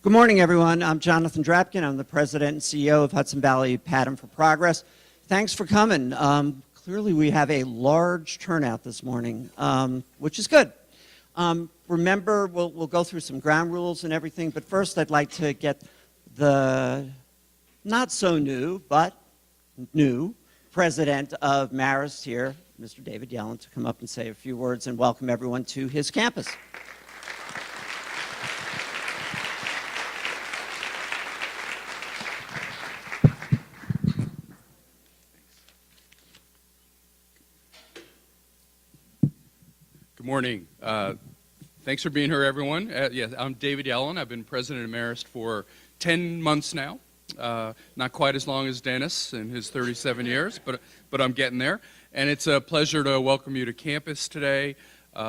Good morning, everyone. I'm Jonathan Drapkin. I'm the president and CEO of Hudson Valley Pattern for Progress. Thanks for coming. Clearly, we have a large turnout this morning, which is good. Remember, we'll go through some ground rules and everything, but first I'd like to get the not so new, but new president of Marist here, Mr. David Yellen, to come up and say a few words and welcome everyone to his campus. Good morning. Thanks for being here, everyone. Yes, I'm David Yellen. I've been president of Marist for 10 months now. Not quite as long as Dennis in his 37 years, but I'm getting there. And it's a pleasure to welcome you to campus today.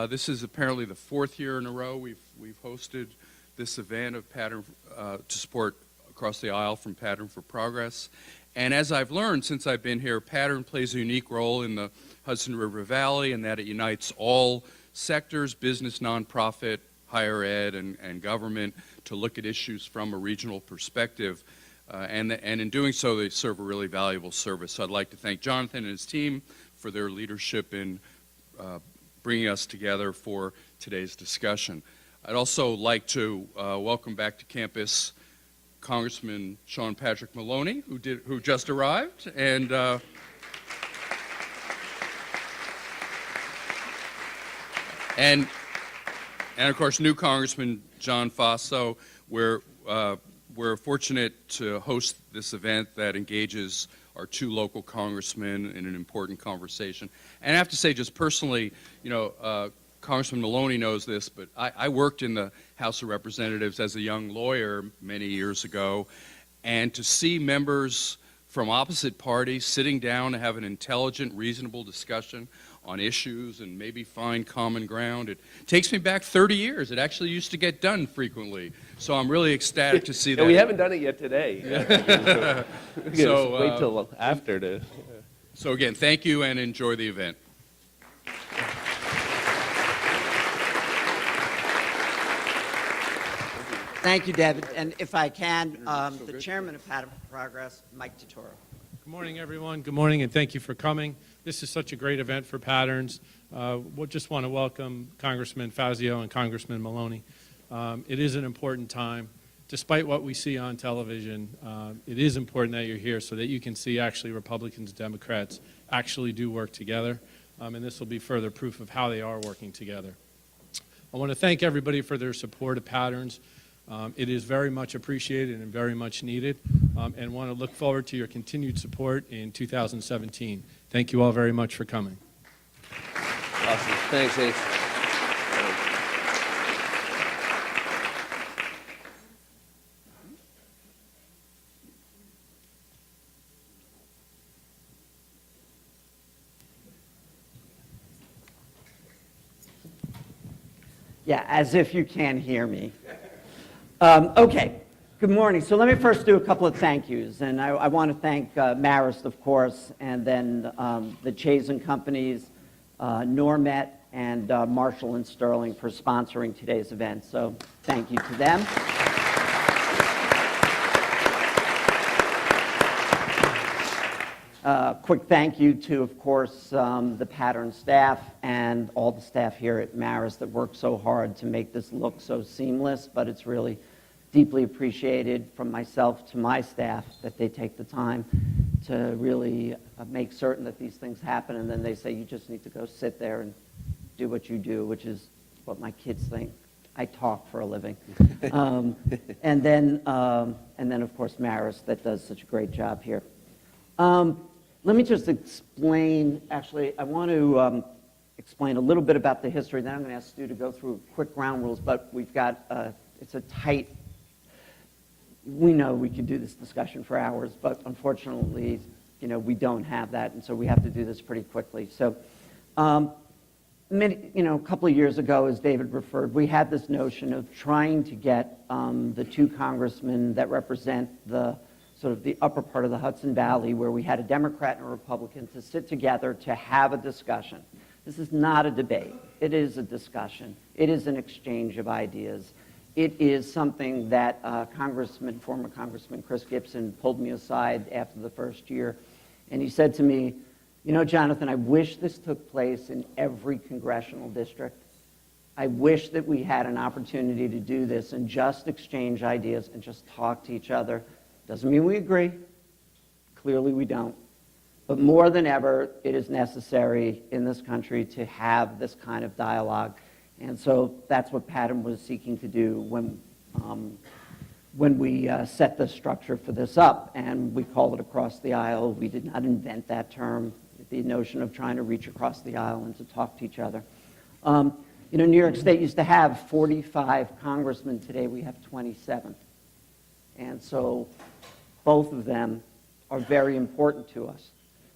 This is apparently the fourth year in a row we've hosted this event of Pattern to support across the aisle from Pattern for Progress. And as I've learned since I've been here, Pattern plays a unique role in the Hudson River Valley in that it unites all sectors, business, nonprofit, higher ed, and government to look at issues from a regional perspective. And in doing so, they serve a really valuable service. So I'd like to thank Jonathan and his team for their leadership in bringing us together for today's discussion. I'd also like to welcome back to campus Congressman Sean Patrick Maloney, who just arrived, and of course new Congressman John Faso. We're fortunate to host this event that engages our two local congressmen in an important conversation. And I have to say, just personally, Congressman Maloney knows this, but I worked in the House of Representatives as a young lawyer many years ago, and to see members from opposite parties sitting down to have an intelligent, reasonable discussion on issues and maybe find common ground, it takes me back 30 years. It actually used to get done frequently. So I'm really ecstatic to see that. We haven't done it yet today. So wait till after to. So again, thank you and enjoy the event. Thank you, David. And if I can, the chairman of Pattern for Progress, Mike Totoro. Good morning, everyone. Good morning, and thank you for coming. This is such a great event for Patterns. We just want to welcome Congressman Faso and Congressman Maloney. It is an important time. Despite what we see on television, it is important that you're here so that you can see actually Republicans and Democrats actually do work together, and this will be further proof of how they are working together. I want to thank everybody for their support of Patterns. It is very much appreciated and very much needed, and want to look forward to your continued support in 2017. Thank you all very much for coming. Awesome. Thanks, Ace. Yeah, as if you can't hear me. Okay, good morning. So let me first do a couple of thank yous. And I want to thank Marist, of course, and then the Chazen companies, Normet, and Marshall and Sterling for sponsoring today's event. So thank you to them. Quick thank you to, of course, the Pattern staff and all the staff here at Marist that worked so hard to make this look so seamless, but it's really deeply appreciated from myself to my staff that they take the time to really make certain that these things happen, and then they say you just need to go sit there and do what you do, which is what my kids think. I talk for a living. And then, of course, Marist that does such a great job here. Let me just explain, actually, I want to explain a little bit about the history, then I'm going to ask Stu to go through quick ground rules, but we've got, it's a tight, we know we could do this discussion for hours, but unfortunately, we don't have that, and so we have to do this pretty quickly. So, a couple of years ago, as David referred, we had this notion of trying to get the two congressmen that represent the sort of the upper part of the Hudson Valley, where we had a Democrat and a Republican, to sit together to have a discussion. This is not a debate. It is a discussion. It is an exchange of ideas. it is something that former Congressman Chris Gibson pulled me aside after the first year, and he said to me, you know, Jonathan, I wish this took place in every congressional district. I wish that we had an opportunity to do this and just exchange ideas and just talk to each other. Doesn't mean we agree. Clearly we don't. But more than ever, it is necessary in this country to have this kind of dialogue. And so that's what Pattern was seeking to do when we set the structure for this up. And we called it across the aisle. We did not invent that term, the notion of trying to reach across the aisle and to talk to each other. You know, New York State used to have 45 congressmen. Today we have 27. And so both of them are very important to us.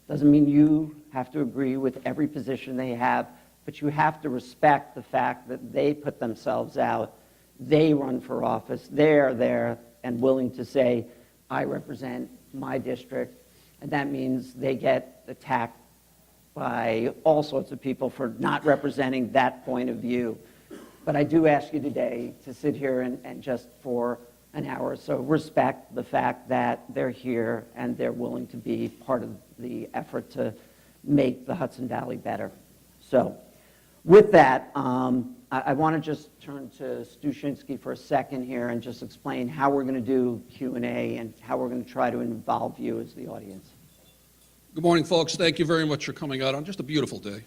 Doesn't mean you have to agree with every position they have, but you have to respect the fact that they put themselves out, they run for office, they're there and willing to say, I represent my district, and that means they get attacked by all sorts of people for not representing that point of view. But I do ask you today to sit here and just for an hour or so respect the fact that they're here and they're willing to be part of the effort to make the Hudson Valley better. So with that, I want to just turn to Stu Shinsky for a second here and just explain how we're going to do Q&A and how we're going to try to involve you as the audience. Good morning, folks. Thank you very much for coming out on just a beautiful day.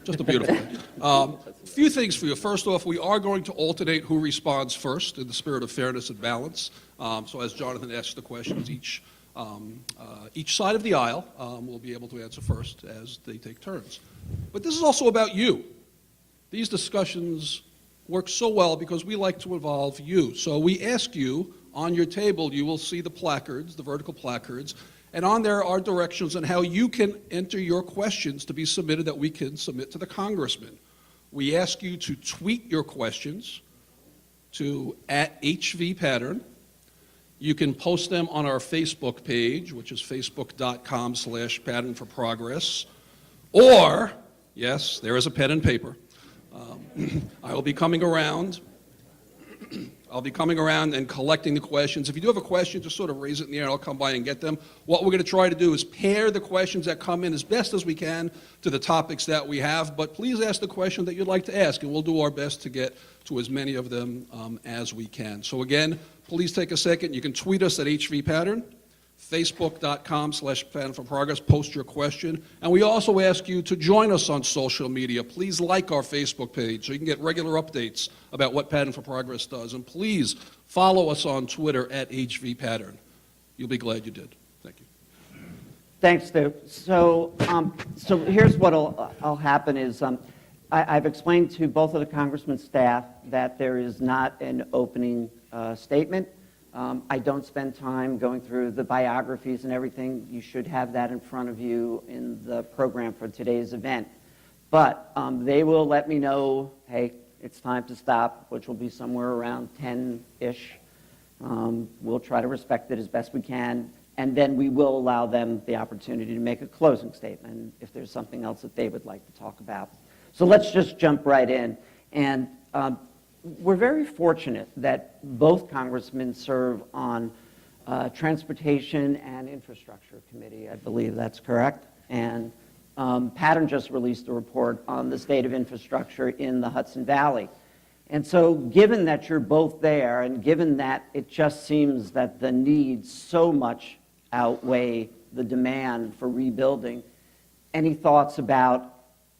Just a beautiful day. A few things for you. First off, we are going to alternate who responds first in the spirit of fairness and balance. So as Jonathan asks the questions, each side of the aisle will be able to answer first as they take turns. But this is also about you. These discussions work so well because we like to involve you. So we ask you, on your table, you will see the placards, the vertical placards, and on there are directions on how you can enter your questions to be submitted that we can submit to the congressman. We ask you to tweet your questions to @HVPattern. You can post them on our Facebook page, which is facebook.com/Pattern for Progress. Or, yes, there is a pen and paper. I will be coming around. I'll be coming around and collecting the questions. If you do have a question, just sort of raise it in the air, and I'll come by and get them. What we're going to try to do is pair the questions that come in as best as we can to the topics that we have, but please ask the question that you'd like to ask, and we'll do our best to get to as many of them as we can. So again, please take a second. You can tweet us at HVPattern, facebook.com/Pattern for Progress, post your question. And we also ask you to join us on social media. Please like our Facebook page so you can get regular updates about what Pattern for Progress does. And please follow us on Twitter at HVPattern. You'll be glad you did. Thank you. Thanks, Stu. So here's what'll happen is I've explained to both of the congressman's staff that there is not an opening statement. I don't spend time going through the biographies and everything. You should have that in front of you in the program for today's event. But they will let me know, hey, it's time to stop, which will be somewhere around 10-ish. We'll try to respect it as best we can. And then we will allow them the opportunity to make a closing statement if there's something else that they would like to talk about. So let's just jump right in. And we're very fortunate that both congressmen serve on Transportation and Infrastructure Committee. I believe that's correct. And Pattern just released a report on the state of infrastructure in the Hudson Valley. And so given that you're both there, and given that it just seems that the needs so much outweigh the demand for rebuilding, any thoughts about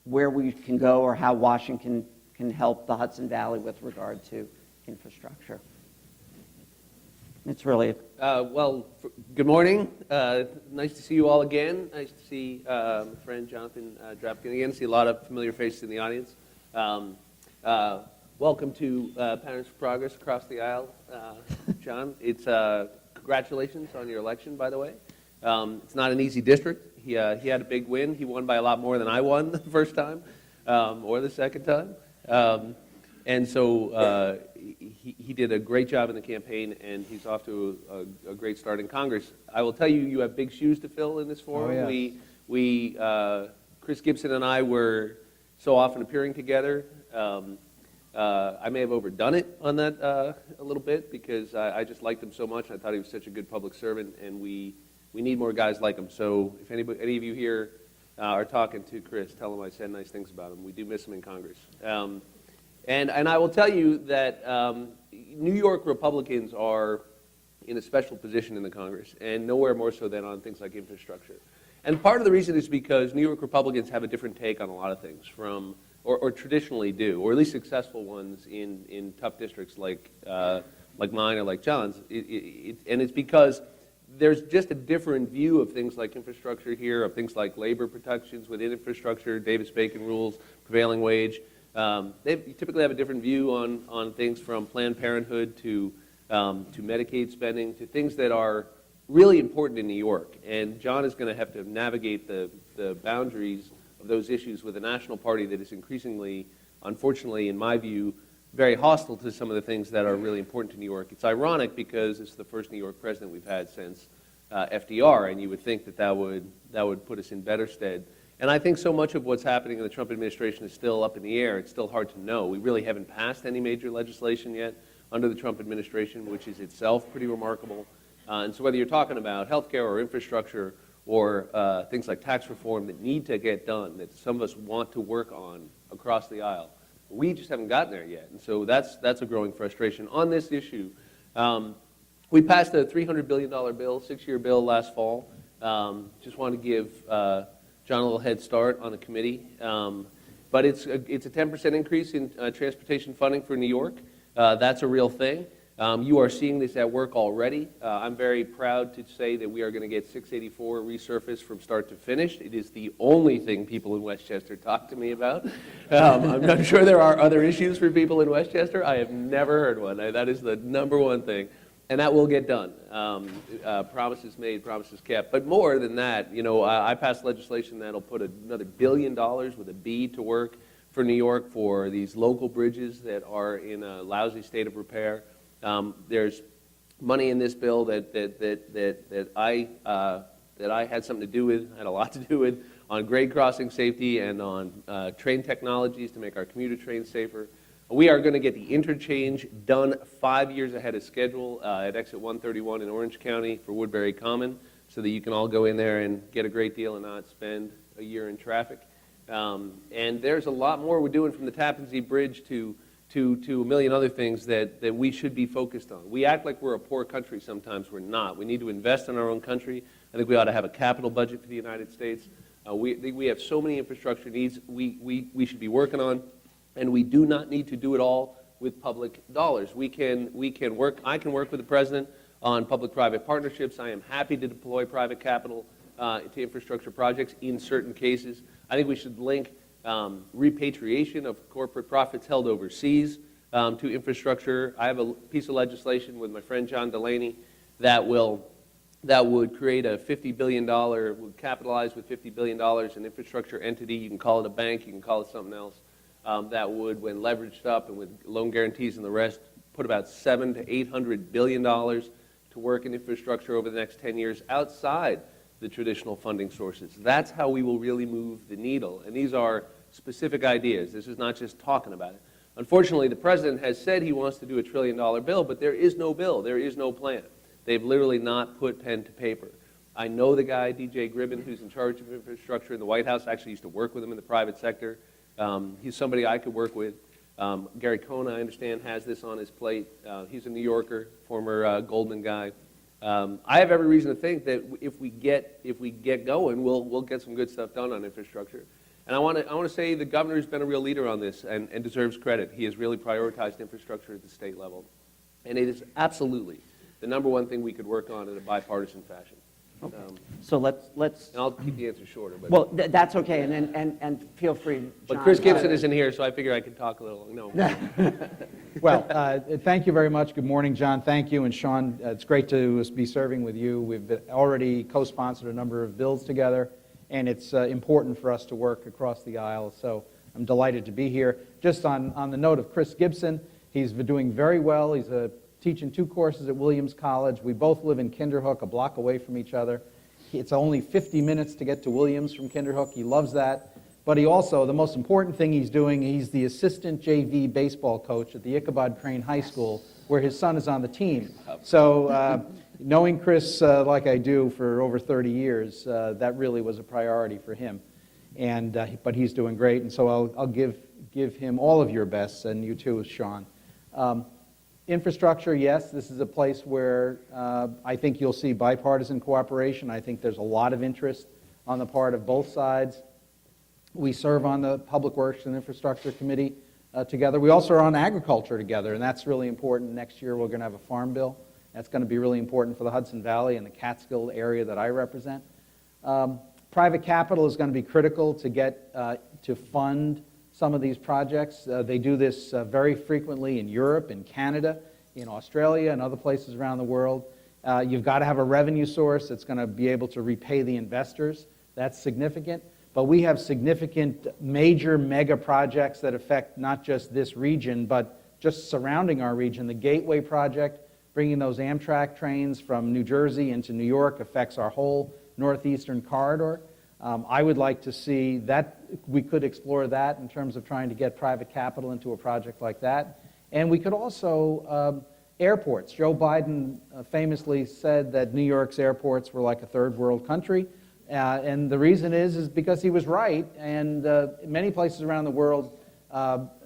where we can go or how Washington can help the Hudson Valley with regard to infrastructure? It's really... good morning. Nice to see you all again. Nice to see my friend Jonathan Drapkin again. See a lot of familiar faces in the audience. Welcome to Pattern for Progress across the aisle, John. It's congratulations on your election, by the way. It's not an easy district. He had a big win. He won by a lot more than I won the first time or the second time. And so he did a great job in the campaign, and he's off to a great start in Congress. I will tell you, you have big shoes to fill in this forum. Oh, yeah. Chris Gibson and I were so often appearing together. I may have overdone it on that a little bit because I just liked him so much. I thought he was such a good public servant, and we need more guys like him. So if any of you here are talking to Chris, tell him I said nice things about him. We do miss him in Congress. And I will tell you that New York Republicans are in a special position in the Congress, and nowhere more so than on things like infrastructure. And part of the reason is because New York Republicans have a different take on a lot of things or traditionally do, or at least successful ones in tough districts like mine or like John's. And it's because there's just a different view of things like infrastructure here, of things like labor protections within infrastructure, Davis-Bacon rules, prevailing wage. They typically have a different view on things from Planned Parenthood to Medicaid spending, to things that are really important in New York. And John is going to have to navigate the boundaries of those issues with a national party that is increasingly, unfortunately, in my view, very hostile to some of the things that are really important to New York. It's ironic because it's the first New York president we've had since FDR, and you would think that would put us in better stead. And I think so much of what's happening in the Trump administration is still up in the air. It's still hard to know. We really haven't passed any major legislation yet under the Trump administration, which is itself pretty remarkable. And so whether you're talking about healthcare or infrastructure or things like tax reform that need to get done, that some of us want to work on across the aisle, we just haven't gotten there yet. And so that's a growing frustration. On this issue, we passed a $300 billion bill, 6-year bill last fall. Just wanted to give John a little head start on the committee. But it's a 10% increase in transportation funding for New York. That's a real thing. You are seeing this at work already. I'm very proud to say that we are going to get 684 resurfaced from start to finish. It is the only thing people in Westchester talk to me about. I'm sure there are other issues for people in Westchester. I have never heard one. That is the number one thing. And that will get done. Promises made, promises kept. But more than that, you know, I passed legislation that'll put another $1 billion with a B to work for New York for these local bridges that are in a lousy state of repair. There's money in this bill that I had something to do with, had a lot to do with, on grade crossing safety and on train technologies to make our commuter trains safer. We are going to get the interchange done 5 years ahead of schedule at exit 131 in Orange County for Woodbury Common, so that you can all go in there and get a great deal and not spend a year in traffic. And there's a lot more we're doing, from the Tappan Zee Bridge to a million other things that we should be focused on. We act like we're a poor country sometimes. We're not. We need to invest in our own country. I think we ought to have a capital budget for the United States. We have so many infrastructure needs we should be working on, and we do not need to do it all with public dollars. We can work. I can work with the president on public-private partnerships. I am happy to deploy private capital to infrastructure projects in certain cases. I think we should link repatriation of corporate profits held overseas to infrastructure. I have a piece of legislation with my friend John Delaney that would create a $50 billion, would capitalize with $50 billion an infrastructure entity. You can call it a bank, you can call it something else. That would, when leveraged up and with loan guarantees and the rest, put about $700 to $800 billion to work in infrastructure over the next 10 years outside the traditional funding sources. That's how we will really move the needle. And these are specific ideas. This is not just talking about it. Unfortunately, the president has said he wants to do a $1 trillion bill, but there is no bill. There is no plan. They've literally not put pen to paper. I know the guy, DJ Gribbin, who's in charge of infrastructure in the White House. I actually used to work with him in the private sector. He's somebody I could work with. Gary Cohn, I understand, has this on his plate. He's a New Yorker, former Goldman guy. I have every reason to think that if we get going, we'll get some good stuff done on infrastructure. And I want to say the governor's been a real leader on this and deserves credit. He has really prioritized infrastructure at the state level, and it is absolutely the number one thing we could work on in a bipartisan fashion. Okay. So let's. And I'll keep the answer shorter. But, Well, that's okay, and feel free, John. but Chris Gibson isn't here, so I figure I could talk a little. No. Well, thank you very much. Good morning, John. Thank you. And Sean, it's great to be serving with you. We've already co-sponsored a number of bills together, and it's important for us to work across the aisle. So I'm delighted to be here. Just on the note of Chris Gibson, he's been doing very well. He's teaching 2 courses at Williams College. We both live in Kinderhook, a block away from each other. It's only 50 minutes to get to Williams from Kinderhook. He loves that. But he also, the most important thing he's doing, he's the assistant JV baseball coach at the Ichabod Crane High School, where his son is on the team. So knowing Chris like I do for over 30 years, that really was a priority for him. But he's doing great, and so I'll give him all of your best, and you too, Sean. Infrastructure, yes, this is a place where I think you'll see bipartisan cooperation. I think there's a lot of interest on the part of both sides. We serve on the Public Works and Infrastructure Committee together. We also are on agriculture together, and that's really important. Next year we're going to have a farm bill. That's going to be really important for the Hudson Valley and the Catskill area that I represent. Private capital is going to be critical to get to fund some of these projects. They do this very frequently in Europe, in Canada, in Australia, and other places around the world. You've got to have a revenue source that's going to be able to repay the investors. That's significant. But we have significant major mega projects that affect not just this region, but just surrounding our region. The Gateway project, bringing those Amtrak trains from New Jersey into New York, affects our whole northeastern corridor. I would like to see that we could explore that in terms of trying to get private capital into a project like that. And we could also, airports. Joe Biden famously said that New York's airports were like a third world country. And the reason is because he was right. And many places around the world,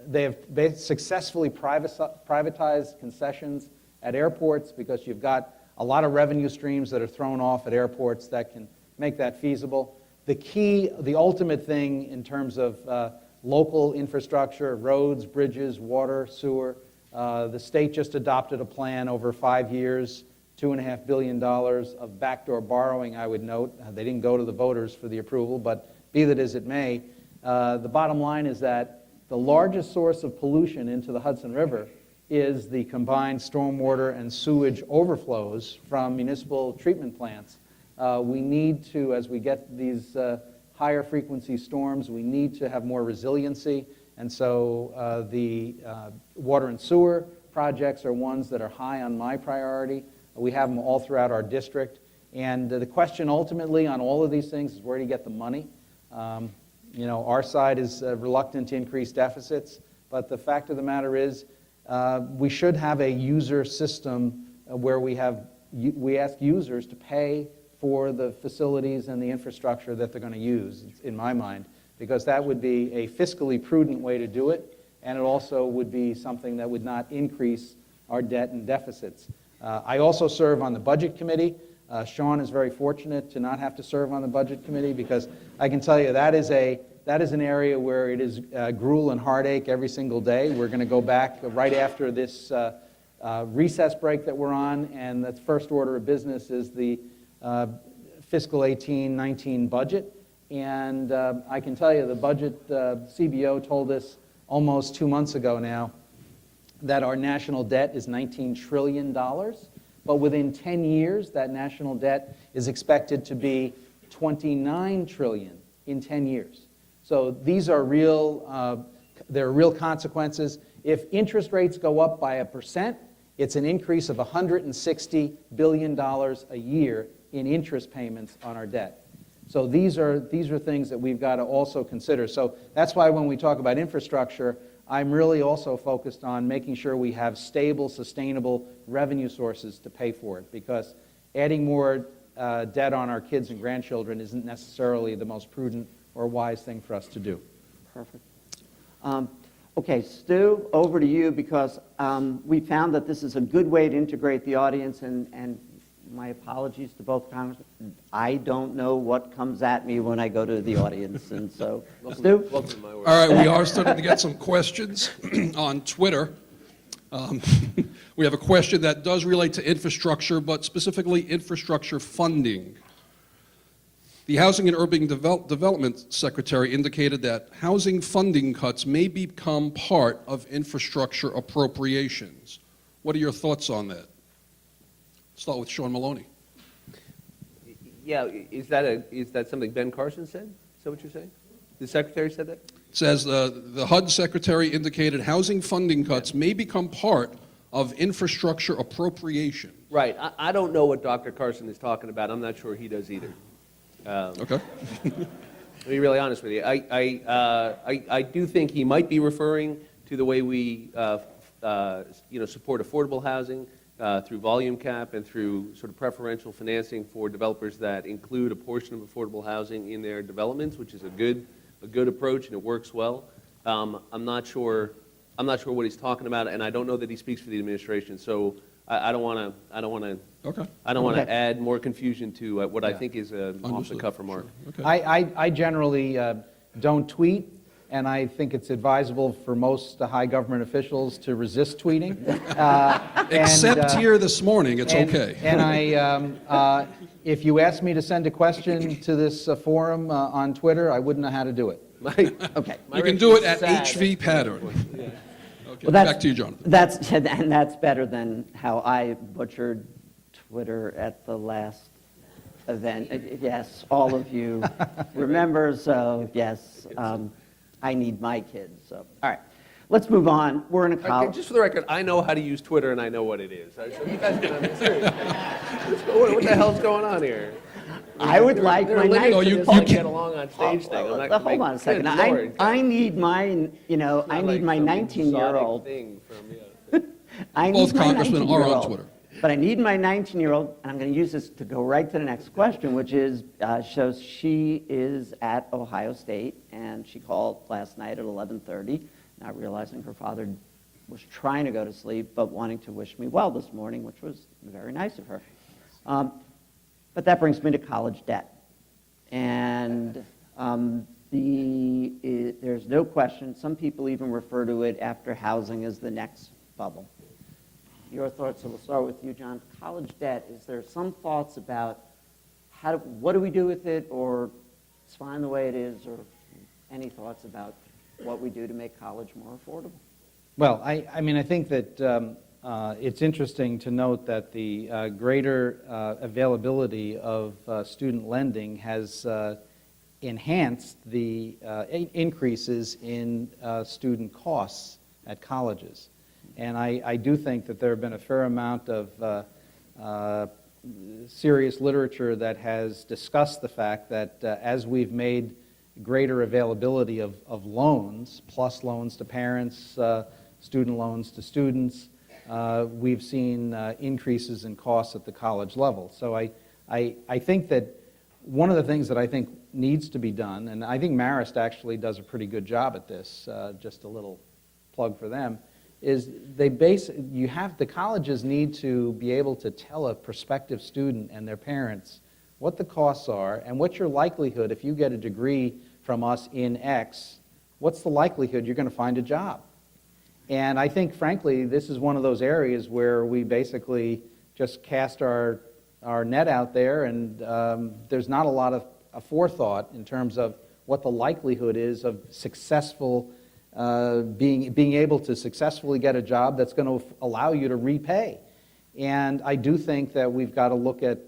they have successfully privatized concessions at airports because you've got a lot of revenue streams that are thrown off at airports that can make that feasible. The key, the ultimate thing in terms of local infrastructure, roads, bridges, water, sewer, the state just adopted a plan over 5 years, $2.5 billion of backdoor borrowing, I would note. They didn't go to the voters for the approval, but be that as it may, the bottom line is that the largest source of pollution into the Hudson River is the combined stormwater and sewage overflows from municipal treatment plants. We need to, as we get these higher frequency storms, we need to have more resiliency. And so the water and sewer projects are ones that are high on my priority. We have them all throughout our district. And the question ultimately on all of these things is where do you get the money? Our side is reluctant to increase deficits, but the fact of the matter is we should have a user system where we ask users to pay for the facilities and the infrastructure that they're going to use, in my mind, because that would be a fiscally prudent way to do it, and it also would be something that would not increase our debt and deficits. I also serve on the Budget Committee. Sean is very fortunate to not have to serve on the Budget Committee because I can tell you that is an area where it is gruel and heartache every single day. We're going to go back right after this recess break that we're on, and the first order of business is the fiscal 18-19 budget. And I can tell you the budget CBO told us almost 2 months ago now that our national debt is $19 trillion, but within 10 years, that national debt is expected to be $29 trillion in 10 years. So these are there are real consequences. If interest rates go up by 1%, it's an increase of $160 billion a year in interest payments on our debt. So these are things that we've got to also consider. So that's why when we talk about infrastructure, I'm really also focused on making sure we have stable, sustainable revenue sources to pay for it, because adding more debt on our kids and grandchildren isn't necessarily the most prudent or wise thing for us to do. Perfect. Okay, Stu, over to you, because we found that this is a good way to integrate the audience, and my apologies to both Congressmen. I don't know what comes at me when I go to the audience, and so, Stu? Welcome to my world. All right, we are starting to get some questions on Twitter. We have a question that does relate to infrastructure, but specifically infrastructure funding. The Housing and Urban Development Secretary indicated that housing funding cuts may become part of infrastructure appropriations. What are your thoughts on that? Start with Sean Maloney. Yeah, is that something Ben Carson said? Is that what you're saying? The Secretary said that? It says the HUD Secretary indicated housing funding cuts may become part of infrastructure appropriation. Right. I don't know what Dr. Carson is talking about. I'm not sure he does either. Okay. To be really honest with you, I do think he might be referring to the way we support affordable housing through volume cap and through sort of preferential financing for developers that include a portion of affordable housing in their developments, which is a good approach and it works well. I'm not sure what he's talking about, and I don't know that he speaks for the administration. So I don't want to. Okay. I don't want Okay. to add more confusion to what I Yeah. think is an Understood. off-the-cuff remark. Sure. Okay. I generally don't tweet, and I think it's advisable for most high government officials to resist tweeting. Except here this morning, it's and- okay. And if you asked me to send a question to this forum on Twitter, I wouldn't know how to do it. Okay. My You can Rich do is it at sad. HV Pattern. Okay, Well, back to you, Jonathan. That's better than how I butchered Twitter at the last event. Yes, all of you remember, so yes, I need my kids. So, all right, let's move on. We're in a Okay, college. just for the record, I know how to use Twitter and I know what it is. So you guys can seriously. What the hell's going on here? I would like There my are limits No, to you this can't- get along on stage thing. I'm not Hold gonna on a make- second. Good Lord. I need my, I Not need like my some 19-year-old. exotic thing from, I need Both my congressmen are on 19-year-old, Twitter. But I need my 19-year-old, and I'm going to use this to go right to the next question, which is, shows she is at Ohio State, and she called last night at 11:30, not realizing her father was trying to go to sleep, but wanting to wish me well this morning, which was very nice of her. But that brings me to college debt. And there's no question, some people even refer to it after housing as the next bubble. Your thoughts, so we'll start with you, John. College debt, is there some thoughts about what do we do with it, or it's fine the way it is, or any thoughts about what we do to make college more affordable? Well, I mean, I think that it's interesting to note that the greater availability of student lending has enhanced the increases in student costs at colleges. And I do think that there have been a fair amount of serious literature that has discussed the fact that as we've made greater availability of loans, plus loans to parents, student loans to students, we've seen increases in costs at the college level. So I think that one of the things that I think needs to be done, and I think Marist actually does a pretty good job at this, just a little plug for them, is the colleges need to be able to tell a prospective student and their parents what the costs are and what's your likelihood if you get a degree from us in X, what's the likelihood you're going to find a job? And I think, frankly, this is one of those areas where we basically just cast our net out there, and there's not a lot of forethought in terms of what the likelihood is of successful being able to successfully get a job that's going to allow you to repay. And I do think that we've got to look at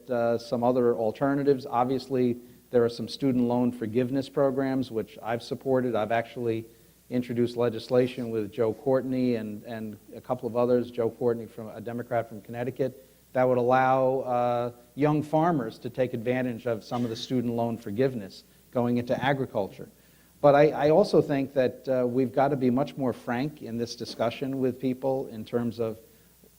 some other alternatives. Obviously, there are some student loan forgiveness programs, which I've supported. I've actually introduced legislation with Joe Courtney and a couple of others, Joe Courtney, a Democrat from Connecticut, that would allow young farmers to take advantage of some of the student loan forgiveness going into agriculture. But I also think that we've got to be much more frank in this discussion with people in terms of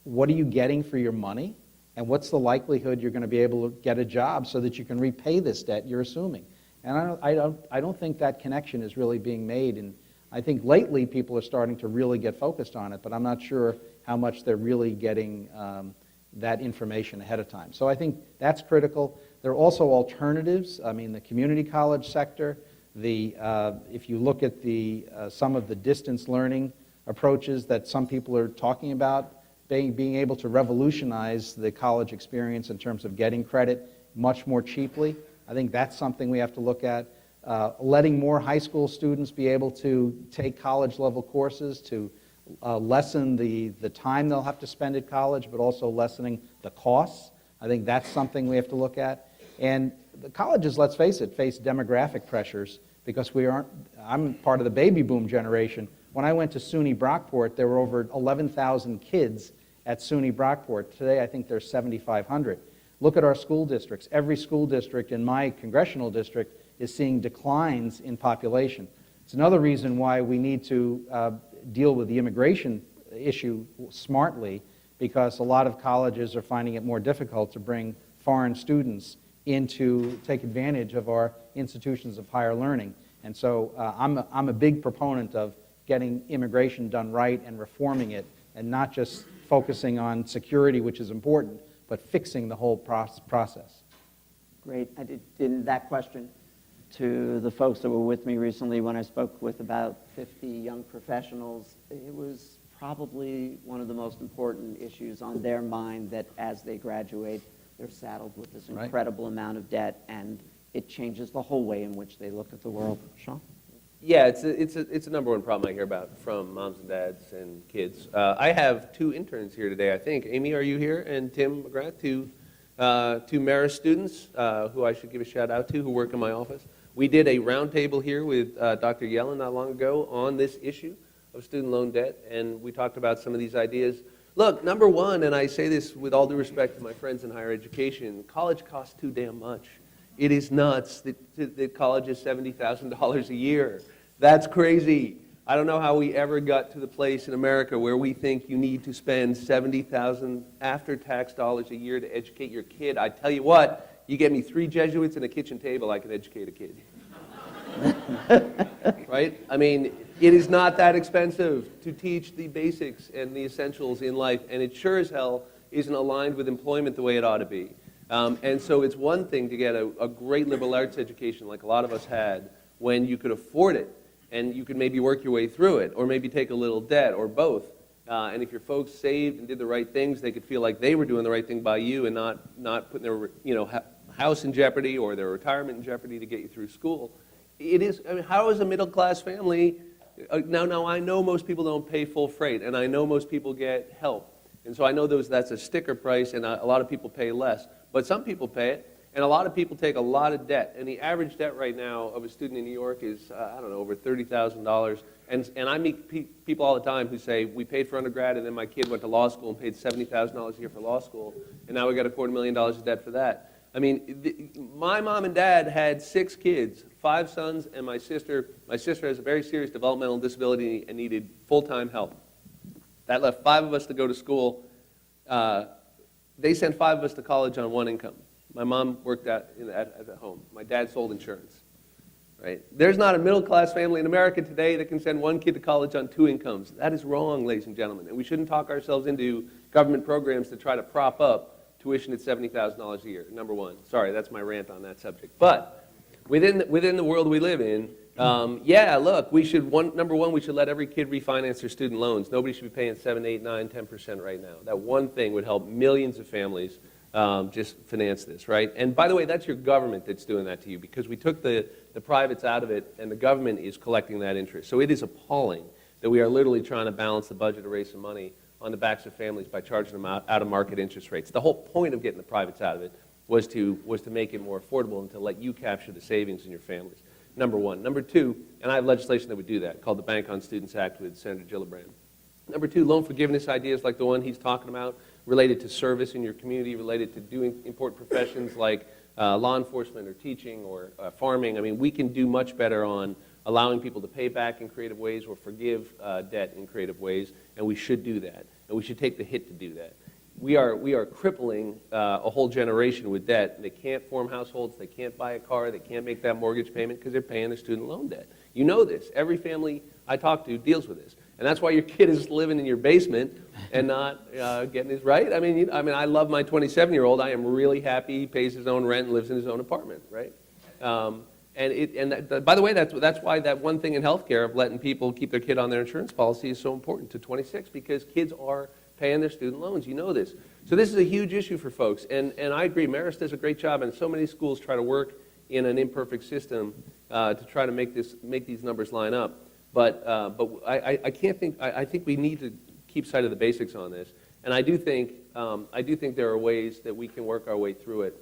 what are you getting for your money, and what's the likelihood you're going to be able to get a job so that you can repay this debt you're assuming. And I don't think that connection is really being made. And I think lately people are starting to really get focused on it, but I'm not sure how much they're really getting that information ahead of time. So I think that's critical. There are also alternatives. I mean, the community college sector, if you look at some of the distance learning approaches that some people are talking about, being able to revolutionize the college experience in terms of getting credit much more cheaply, I think that's something we have to look at. Letting more high school students be able to take college-level courses to lessen the time they'll have to spend at college, but also lessening the costs. I think that's something we have to look at. And the colleges, let's face it, face demographic pressures because I'm part of the baby boom generation. When I went to SUNY Brockport, there were over 11,000 kids at SUNY Brockport. Today, I think there's 7,500. Look at our school districts. Every school district in my congressional district is seeing declines in population. It's another reason why we need to deal with the immigration issue smartly, because a lot of colleges are finding it more difficult to bring foreign students in to take advantage of our institutions of higher learning. And so I'm a big proponent of getting immigration done right and reforming it, and not just focusing on security, which is important, but fixing the whole process. Great. I did that question to the folks that were with me recently when I spoke with about 50 young professionals. It was probably one of the most important issues on their mind, that as they graduate, they're saddled with this Right. incredible amount of debt, and it changes the whole way in which they look at the world. Sean? Yeah, it's a number one problem I hear about from moms and dads and kids. I have two interns here today, I think. Amy, are you here? And Tim McGrath, two Marist students who I should give a shout out to, who work in my office. We did a roundtable here with Dr. Yellen not long ago on this issue of student loan debt, and we talked about some of these ideas. Look, number one, and I say this with all due respect to my friends in higher education, college costs too damn much. It is nuts that college is $70,000 a year. That's crazy. I don't know how we ever got to the place in America where we think you need to spend $70,000 after-tax dollars a year to educate your kid. I tell you what, you get me 3 Jesuits and a kitchen table, I can educate a kid. Right? I mean, it is not that expensive to teach the basics and the essentials in life, and it sure as hell isn't aligned with employment the way it ought to be. And so it's one thing to get a great liberal arts education like a lot of us had when you could afford it, and you could maybe work your way through it, or maybe take a little debt, or both. And if your folks saved and did the right things, they could feel like they were doing the right thing by you and not putting their house in jeopardy or their retirement in jeopardy to get you through school. It is, I mean, how is a middle-class family, now I know most people don't pay full freight, and I know most people get help. And so I know that's a sticker price, and a lot of people pay less. But some people pay it, and a lot of people take a lot of debt. And the average debt right now of a student in New York is, I don't know, over $30,000. And I meet people all the time who say, we paid for undergrad, and then my kid went to law school and paid $70,000 a year for law school, and now we got $250,000 of debt for that. I mean, my mom and dad had 6 kids, 5 sons, and my sister. My sister has a very serious developmental disability and needed full-time help. That left 5 of us to go to school. They sent 5 of us to college on 1 income. My mom worked at home. My dad sold insurance. Right? There's not a middle-class family in America today that can send 1 kid to college on 2 incomes. That is wrong, ladies and gentlemen. And we shouldn't talk ourselves into government programs to try to prop up tuition at $70,000 a year, number one. Sorry, that's my rant on that subject. But within the world we live in, yeah, look, we should, number one, we should let every kid refinance their student loans. Nobody should be paying 7, 8, 9, 10% right now. That one thing would help millions of families just finance this, right? And by the way, that's your government that's doing that to you, because we took the privates out of it, and the government is collecting that interest. So it is appalling that we are literally trying to balance the budget to raise some money on the backs of families by charging them out of market interest rates. The whole point of getting the privates out of it was to make it more affordable and to let you capture the savings in your families. Number one. Number two, and I have legislation that would do that, called the Bank on Students Act with Senator Gillibrand. Number two, loan forgiveness ideas like the one he's talking about, related to service in your community, related to doing important professions like law enforcement or teaching or farming. I mean, we can do much better on allowing people to pay back in creative ways or forgive debt in creative ways, and we should do that. And we should take the hit to do that. We are crippling a whole generation with debt. They can't form households, they can't buy a car, they can't make that mortgage payment because they're paying their student loan debt. You know this. Every family I talk to deals with this. And that's why your kid is living in your basement and not getting his right. I mean, I love my 27-year-old. I am really happy. He pays his own rent and lives in his own apartment, right? By the way, that's why that one thing in healthcare of letting people keep their kid on their insurance policy is so important to 26, because kids are paying their student loans. You know this. So this is a huge issue for folks. And I agree, Marist does a great job, and so many schools try to work in an imperfect system to try to make these numbers line up. But I think we need to keep sight of the basics on this. And I do think there are ways that we can work our way through it.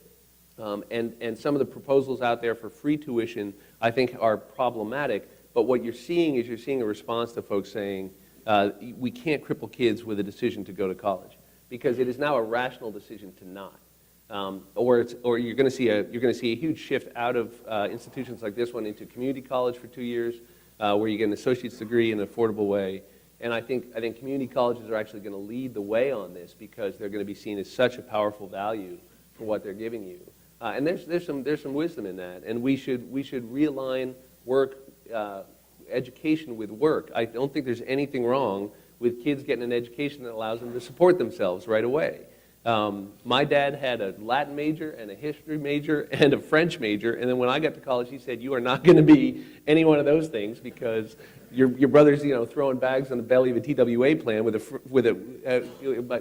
And some of the proposals out there for free tuition, I think, are problematic. But what you're seeing a response to folks saying, we can't cripple kids with a decision to go to college, because it is now a rational decision to not. or you're going to see a huge shift out of institutions like this one into community college for 2 years, where you get an associate's degree in an affordable way. And I think community colleges are actually going to lead the way on this because they're going to be seen as such a powerful value for what they're giving you. And there's some wisdom in that. And we should realign work, education with work. I don't think there's anything wrong with kids getting an education that allows them to support themselves right away. My dad had a Latin major and a history major and a French major, and then when I got to college, he said, "You are not going to be any one of those things because your brother's, throwing bags on the belly of a TWA plan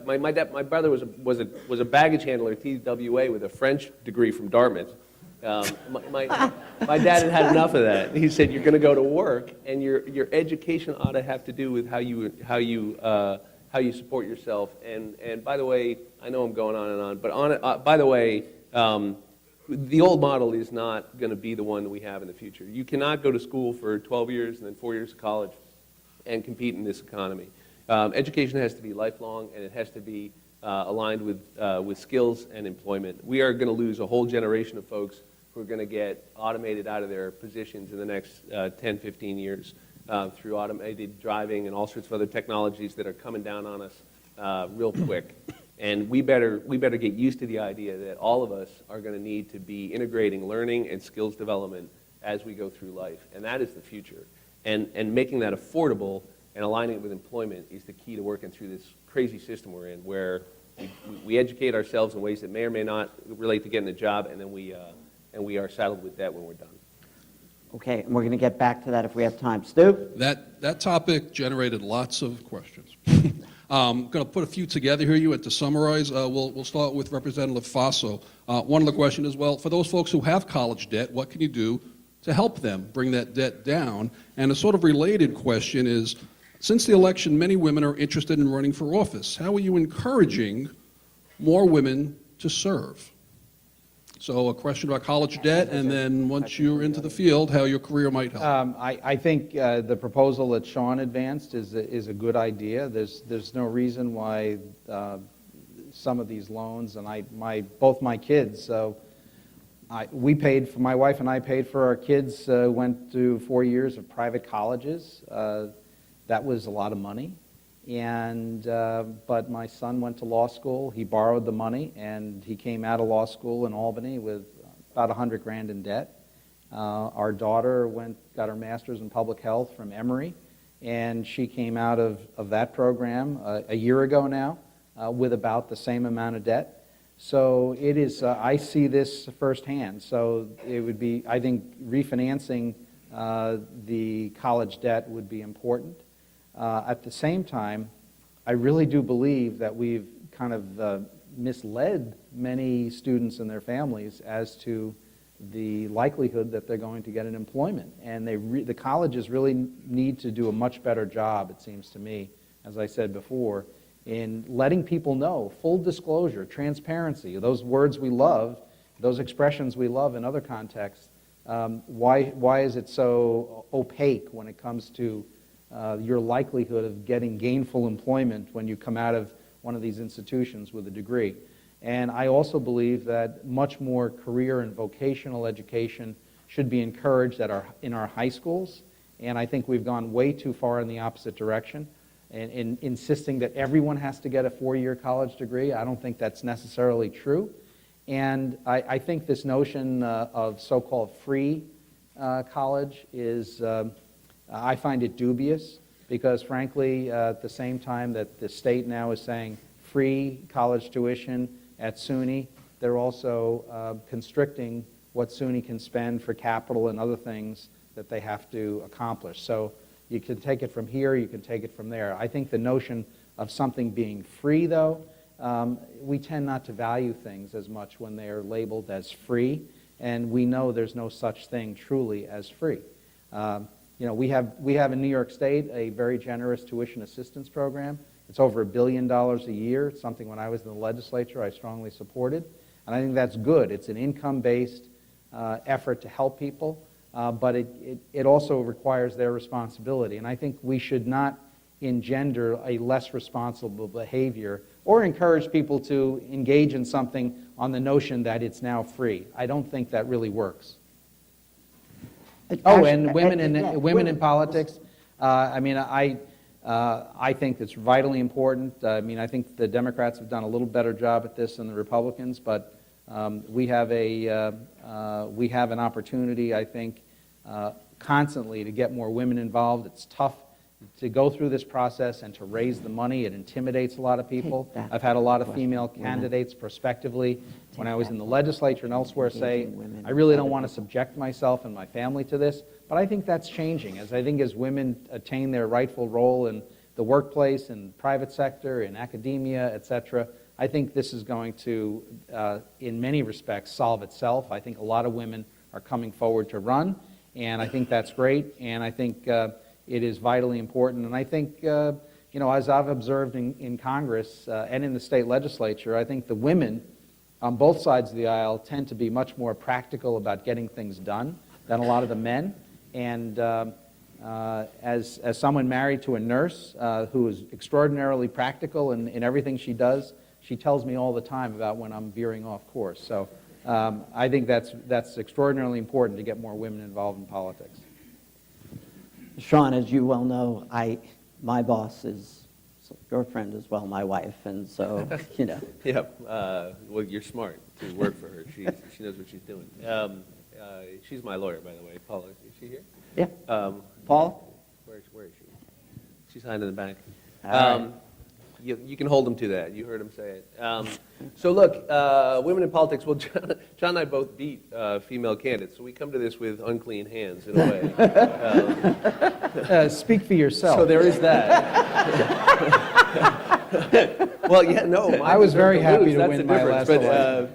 my brother was a baggage handler at TWA with a French degree from Dartmouth." My dad had enough of that. He said, "You're going to go to work, and your education ought to have to do with how you support yourself." And by the way, I know I'm going on and on, but by the way, the old model is not going to be the one that we have in the future. You cannot go to school for 12 years and then 4 years of college and compete in this economy. Education has to be lifelong, and it has to be aligned with skills and employment. We are going to lose a whole generation of folks who are going to get automated out of their positions in the next 10, 15 years through automated driving and all sorts of other technologies that are coming down on us real quick. And we better get used to the idea that all of us are going to need to be integrating learning and skills development as we go through life. And that is the future. And making that affordable and aligning it with employment is the key to working through this crazy system we're in, where we educate ourselves in ways that may or may not relate to getting a job, and then we are saddled with debt when we're done. Okay, and we're going to get back to that if we have time. Stu? That topic generated lots of questions. I'm going to put a few together here, to summarize. We'll start with Representative Faso. One of the questions is, well, for those folks who have college debt, what can you do to help them bring that debt down? And a sort of related question is, since the election, many women are interested in running for office. How are you encouraging more women to serve? So a question about college debt, and then once you're into the field, how your career might help. I think the proposal that Sean advanced is a good idea. There's no reason why some of these loans, and both my kids, my wife and I paid for our kids, went to 4 years of private colleges. That was a lot of money. But my son went to law school. He borrowed the money, and he came out of law school in Albany with about $100,000 in debt. Our daughter got her master's in public health from Emory, and she came out of that program a year ago now with about the same amount of debt. So it is. I see this firsthand. So it would be. I think refinancing the college debt would be important. At the same time, I really do believe that we've kind of misled many students and their families as to the likelihood that they're going to get an employment. And the colleges really need to do a much better job, it seems to me, as I said before, in letting people know, full disclosure, transparency, those words we love, those expressions we love in other contexts. Why is it so opaque when it comes to your likelihood of getting gainful employment when you come out of one of these institutions with a degree? And I also believe that much more career and vocational education should be encouraged in our high schools. And I think we've gone way too far in the opposite direction in insisting that everyone has to get a 4-year college degree. I don't think that's necessarily true. And I think this notion of so-called free college is... I find it dubious because, frankly, at the same time that the state now is saying free college tuition at SUNY, they're also constricting what SUNY can spend for capital and other things that they have to accomplish. So you can take it from here, you can take it from there. I think the notion of something being free, though, we tend not to value things as much when they are labeled as free, and we know there's no such thing truly as free. We have in New York State a very generous tuition assistance program. It's over $1 billion a year. It's something when I was in the legislature I strongly supported. And I think that's good. It's an income-based effort to help people, but it also requires their responsibility. And I think we should not engender a less responsible behavior or encourage people to engage in something on the notion that it's now free. I don't think that really works. Oh, Actually, and women yeah, in politics. I mean, I think it's vitally important. I mean, I think the Democrats have done a little better job at this than the Republicans, but we have an opportunity, I think, constantly to get more women involved. It's tough to go through this process and to raise the money. It intimidates a lot of people. I've had a lot of female candidates prospectively when I was in the legislature and elsewhere say, I really don't want to subject myself and my family to this, but I think that's changing. As women attain their rightful role in the workplace, in private sector, in academia, etc., I think this is going to, in many respects, solve itself. I think a lot of women are coming forward to run, and I think that's great, and I think it is vitally important. And I think, as I've observed in Congress and in the state legislature, I think the women on both sides of the aisle tend to be much more practical about getting things done than a lot of the men. And as someone married to a nurse who is extraordinarily practical in everything she does, she tells me all the time about when I'm veering off course. So I think that's extraordinarily important to get more women involved in politics. Sean, as you well know, my boss is your friend as well, my wife, and so, Yeah, well, you're smart to work for her. She knows what she's doing. She's my lawyer, by the way. Paula, is she here? Yeah. Paul? Where is she? She's hiding in the back. All right. You can hold him to that. You heard him say it. So look, women in politics, well, John and I both beat female candidates, so we come to this with unclean hands in a way. Speak for yourself. So there is that. Well, yeah, no. I was very happy to That's win the my difference. last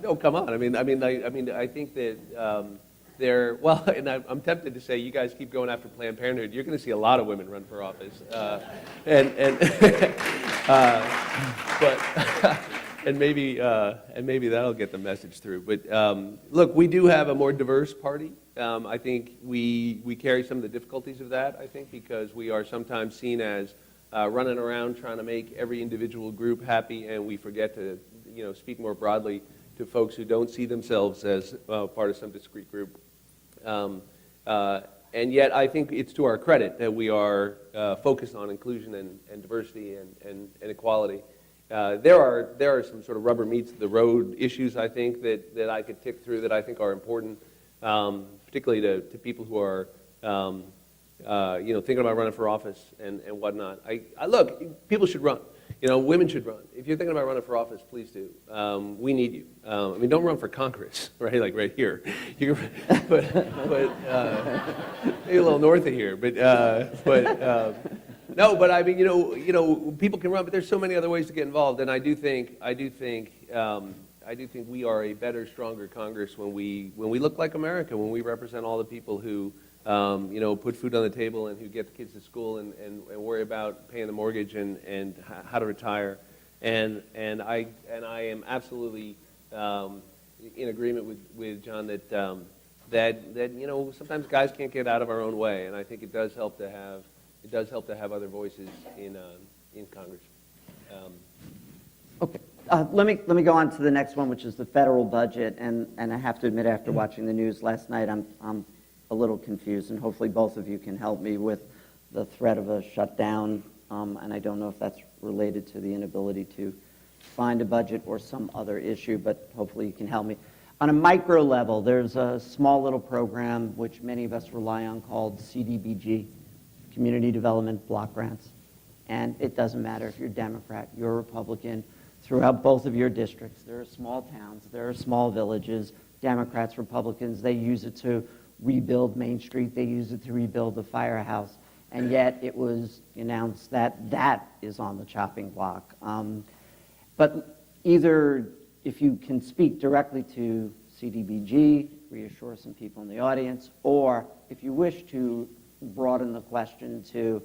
No, come on. I think that well, and I'm tempted to say, you guys keep going after Planned Parenthood, you're going to see a lot of women run for office, and maybe that'll get the message through. But look, we do have a more diverse party. I think we carry some of the difficulties of that. I think because we are sometimes seen as running around trying to make every individual group happy, and we forget to speak more broadly to folks who don't see themselves as part of some discrete group. And yet, I think it's to our credit that we are focused on inclusion and diversity and equality. There are some sort of rubber meets the road issues, I think, that I could tick through that I think are important, particularly to people who are thinking about running for office and whatnot. Look, people should run. Women should run. If you're thinking about running for office, please do. We need you. Don't run for Congress, right? Like right here. You can, but maybe a little north of here. No. But people can run, but there's so many other ways to get involved. And I do think we are a better, stronger Congress when we look like America, when we represent all the people who put food on the table and who get the kids to school and worry about paying the mortgage and how to retire. And I am absolutely in agreement with John that sometimes guys can't get out of our own way, and I think it does help to have other voices in Congress. Okay. Let me go on to the next one, which is the federal budget, and I have to admit, after watching the news last night, I'm a little confused, and hopefully both of you can help me with the threat of a shutdown, and I don't know if that's related to the inability to find a budget or some other issue, but hopefully you can help me. On a micro level, there's a small little program which many of us rely on called CDBG, Community Development Block Grants, and it doesn't matter if you're Democrat, you're Republican, throughout both of your districts. There are small towns, there are small villages, Democrats, Republicans, they use it to rebuild Main Street, they use it to rebuild the firehouse, and yet it was announced that that is on the chopping block. But either if you can speak directly to CDBG, reassure some people in the audience, or if you wish to broaden the question to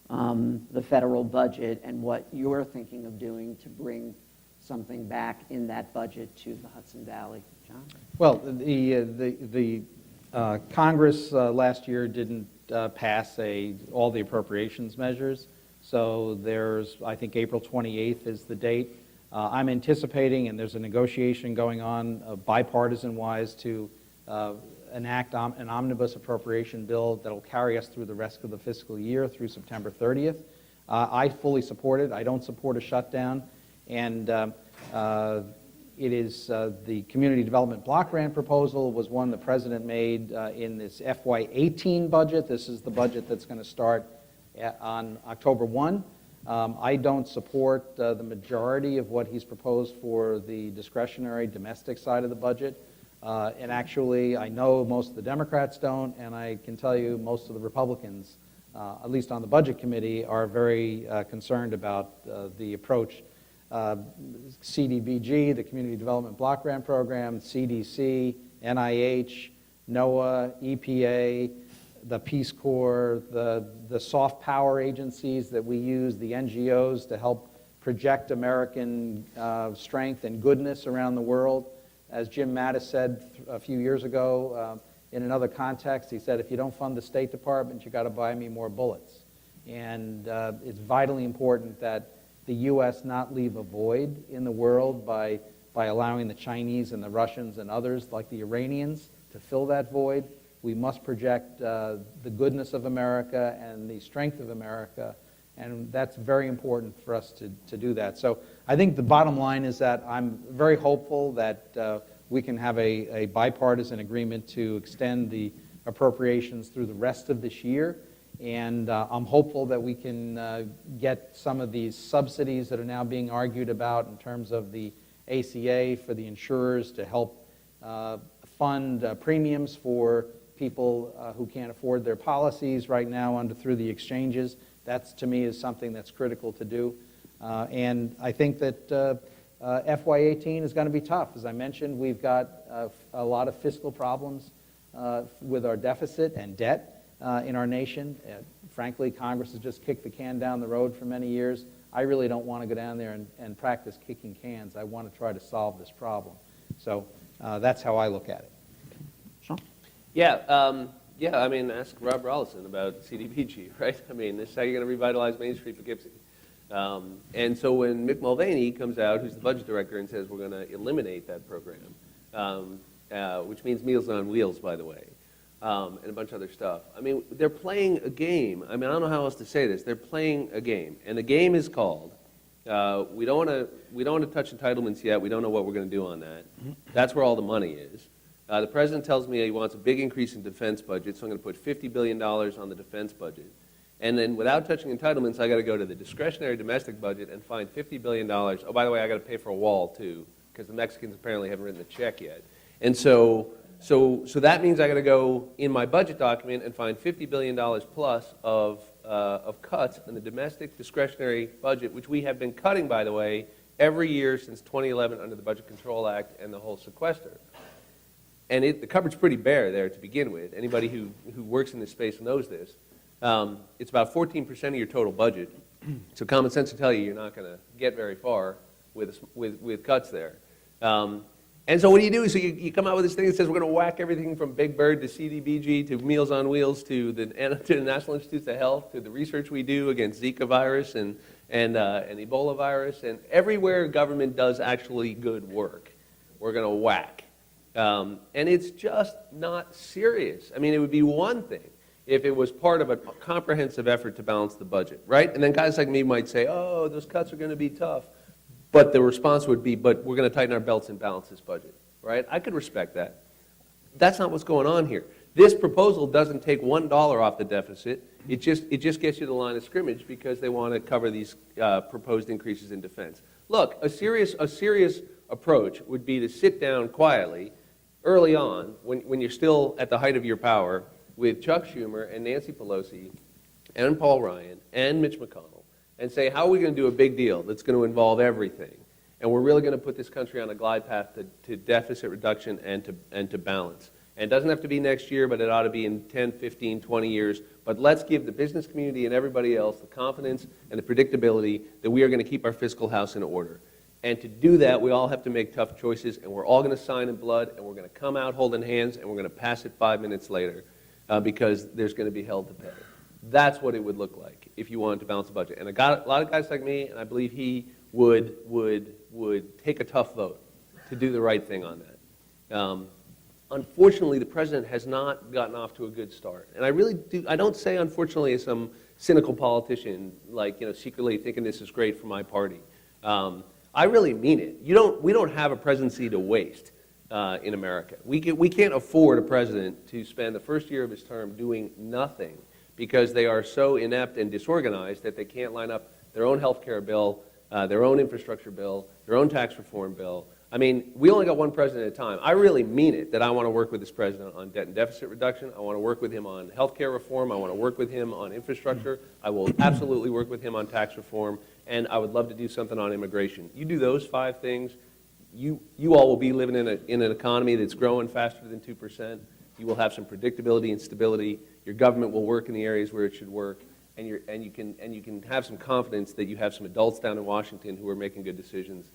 the federal budget and what you're thinking of doing to bring something back in that budget to the Hudson Valley. John? Well, the Congress last year didn't pass all the appropriations measures, so there's, I think April 28th is the date. I'm anticipating, and there's a negotiation going on bipartisan-wise to enact an omnibus appropriation bill that will carry us through the rest of the fiscal year through September 30th. I fully support it. I don't support a shutdown. And it is the Community Development Block Grant proposal was one the President made in this FY18 budget. This is the budget that's going to start on October 1. I don't support the majority of what he's proposed for the discretionary domestic side of the budget. And actually, I know most of the Democrats don't, and I can tell you most of the Republicans, at least on the Budget Committee, are very concerned about the approach. CDBG, the Community Development Block Grant Program, CDC, NIH, NOAA, EPA, the Peace Corps, the soft power agencies that we use, the NGOs to help project American strength and goodness around the world. As Jim Mattis said a few years ago in another context, he said, if you don't fund the State Department, you got to buy me more bullets. And it's vitally important that the U.S. not leave a void in the world by allowing the Chinese and the Russians and others like the Iranians to fill that void. We must project the goodness of America and the strength of America, and that's very important for us to do that. So I think the bottom line is that I'm very hopeful that we can have a bipartisan agreement to extend the appropriations through the rest of this year. And I'm hopeful that we can get some of these subsidies that are now being argued about in terms of the ACA for the insurers to help fund premiums for people who can't afford their policies right now through the exchanges. That's, to me, is something that's critical to do. And I think that FY18 is going to be tough. As I mentioned, we've got a lot of fiscal problems with our deficit and debt. In our nation. Frankly, Congress has just kicked the can down the road for many years. I really don't want to go down there and practice kicking cans. I want to try to solve this problem. So that's how I look at it. Sean? Yeah, I mean, ask Rob Rollison about CDBG, right? I mean, this is how you're going to revitalize Main Street, Poughkeepsie. And so when Mick Mulvaney comes out, who's the budget director, and says we're going to eliminate that program, which means Meals on Wheels, by the way, and a bunch of other stuff. I mean, they're playing a game. I mean, I don't know how else to say this. They're playing a game, and the game is called, we don't want to touch entitlements yet. We don't know what we're going to do on that. That's where all the money is. The president tells me he wants a big increase in defense budget, so I'm going to put $50 billion on the defense budget. And then without touching entitlements, I got to go to the discretionary domestic budget and find $50 billion. Oh, by the way, I got to pay for a wall, too, because the Mexicans apparently haven't written the check yet. And so that means I got to go in my budget document and find $50 billion plus of cuts in the domestic discretionary budget, which we have been cutting, by the way, every year since 2011 under the Budget Control Act and the whole sequester. And the cupboard's pretty bare there to begin with. Anybody who works in this space knows this. It's about 14% of your total budget. So common sense will tell you you're not going to get very far with cuts there. And so what do? So you come out with this thing that says we're going to whack everything from Big Bird to CDBG to Meals on Wheels to the National Institutes of Health to the research we do against Zika virus and Ebola virus. And everywhere government does actually good work, we're going to whack. And it's just not serious. I mean, it would be one thing if it was part of a comprehensive effort to balance the budget, right? And then guys like me might say, oh, those cuts are going to be tough. But the response would be, but we're going to tighten our belts and balance this budget, right? I could respect that. That's not what's going on here. This proposal doesn't take $1 off the deficit. It just gets you the line of scrimmage because they want to cover these proposed increases in defense. Look, a serious approach would be to sit down quietly early on when you're still at the height of your power with Chuck Schumer and Nancy Pelosi and Paul Ryan and Mitch McConnell and say, how are we going to do a big deal that's going to involve everything? And we're really going to put this country on a glide path to deficit reduction and to balance. And it doesn't have to be next year, but it ought to be in 10, 15, 20 years. But let's give the business community and everybody else the confidence and the predictability that we are going to keep our fiscal house in order. And to do that, we all have to make tough choices, and we're all going to sign in blood, and we're going to come out holding hands, and we're going to pass it 5 minutes later because there's going to be hell to pay. That's what it would look like if you wanted to balance the budget. And a lot of guys like me, and I believe he would would take a tough vote to do the right thing on that. Unfortunately, the president has not gotten off to a good start. And I don't say unfortunately as some cynical politician, like, secretly thinking this is great for my party. I really mean it. We don't have a presidency to waste in America. We can't afford a president to spend the first year of his term doing nothing because they are so inept and disorganized that they can't line up their own health care bill, their own infrastructure bill, their own tax reform bill. I mean, we only got one president at a time. I really mean it that I want to work with this president on debt and deficit reduction. I want to work with him on health care reform. I want to work with him on infrastructure. I will absolutely work with him on tax reform. And I would love to do something on immigration. You do those 5 things, you all will be living in an economy that's growing faster than 2%. You will have some predictability and stability. Your government will work in the areas where it should work. And you can have some confidence that you have some adults down in Washington who are making good decisions.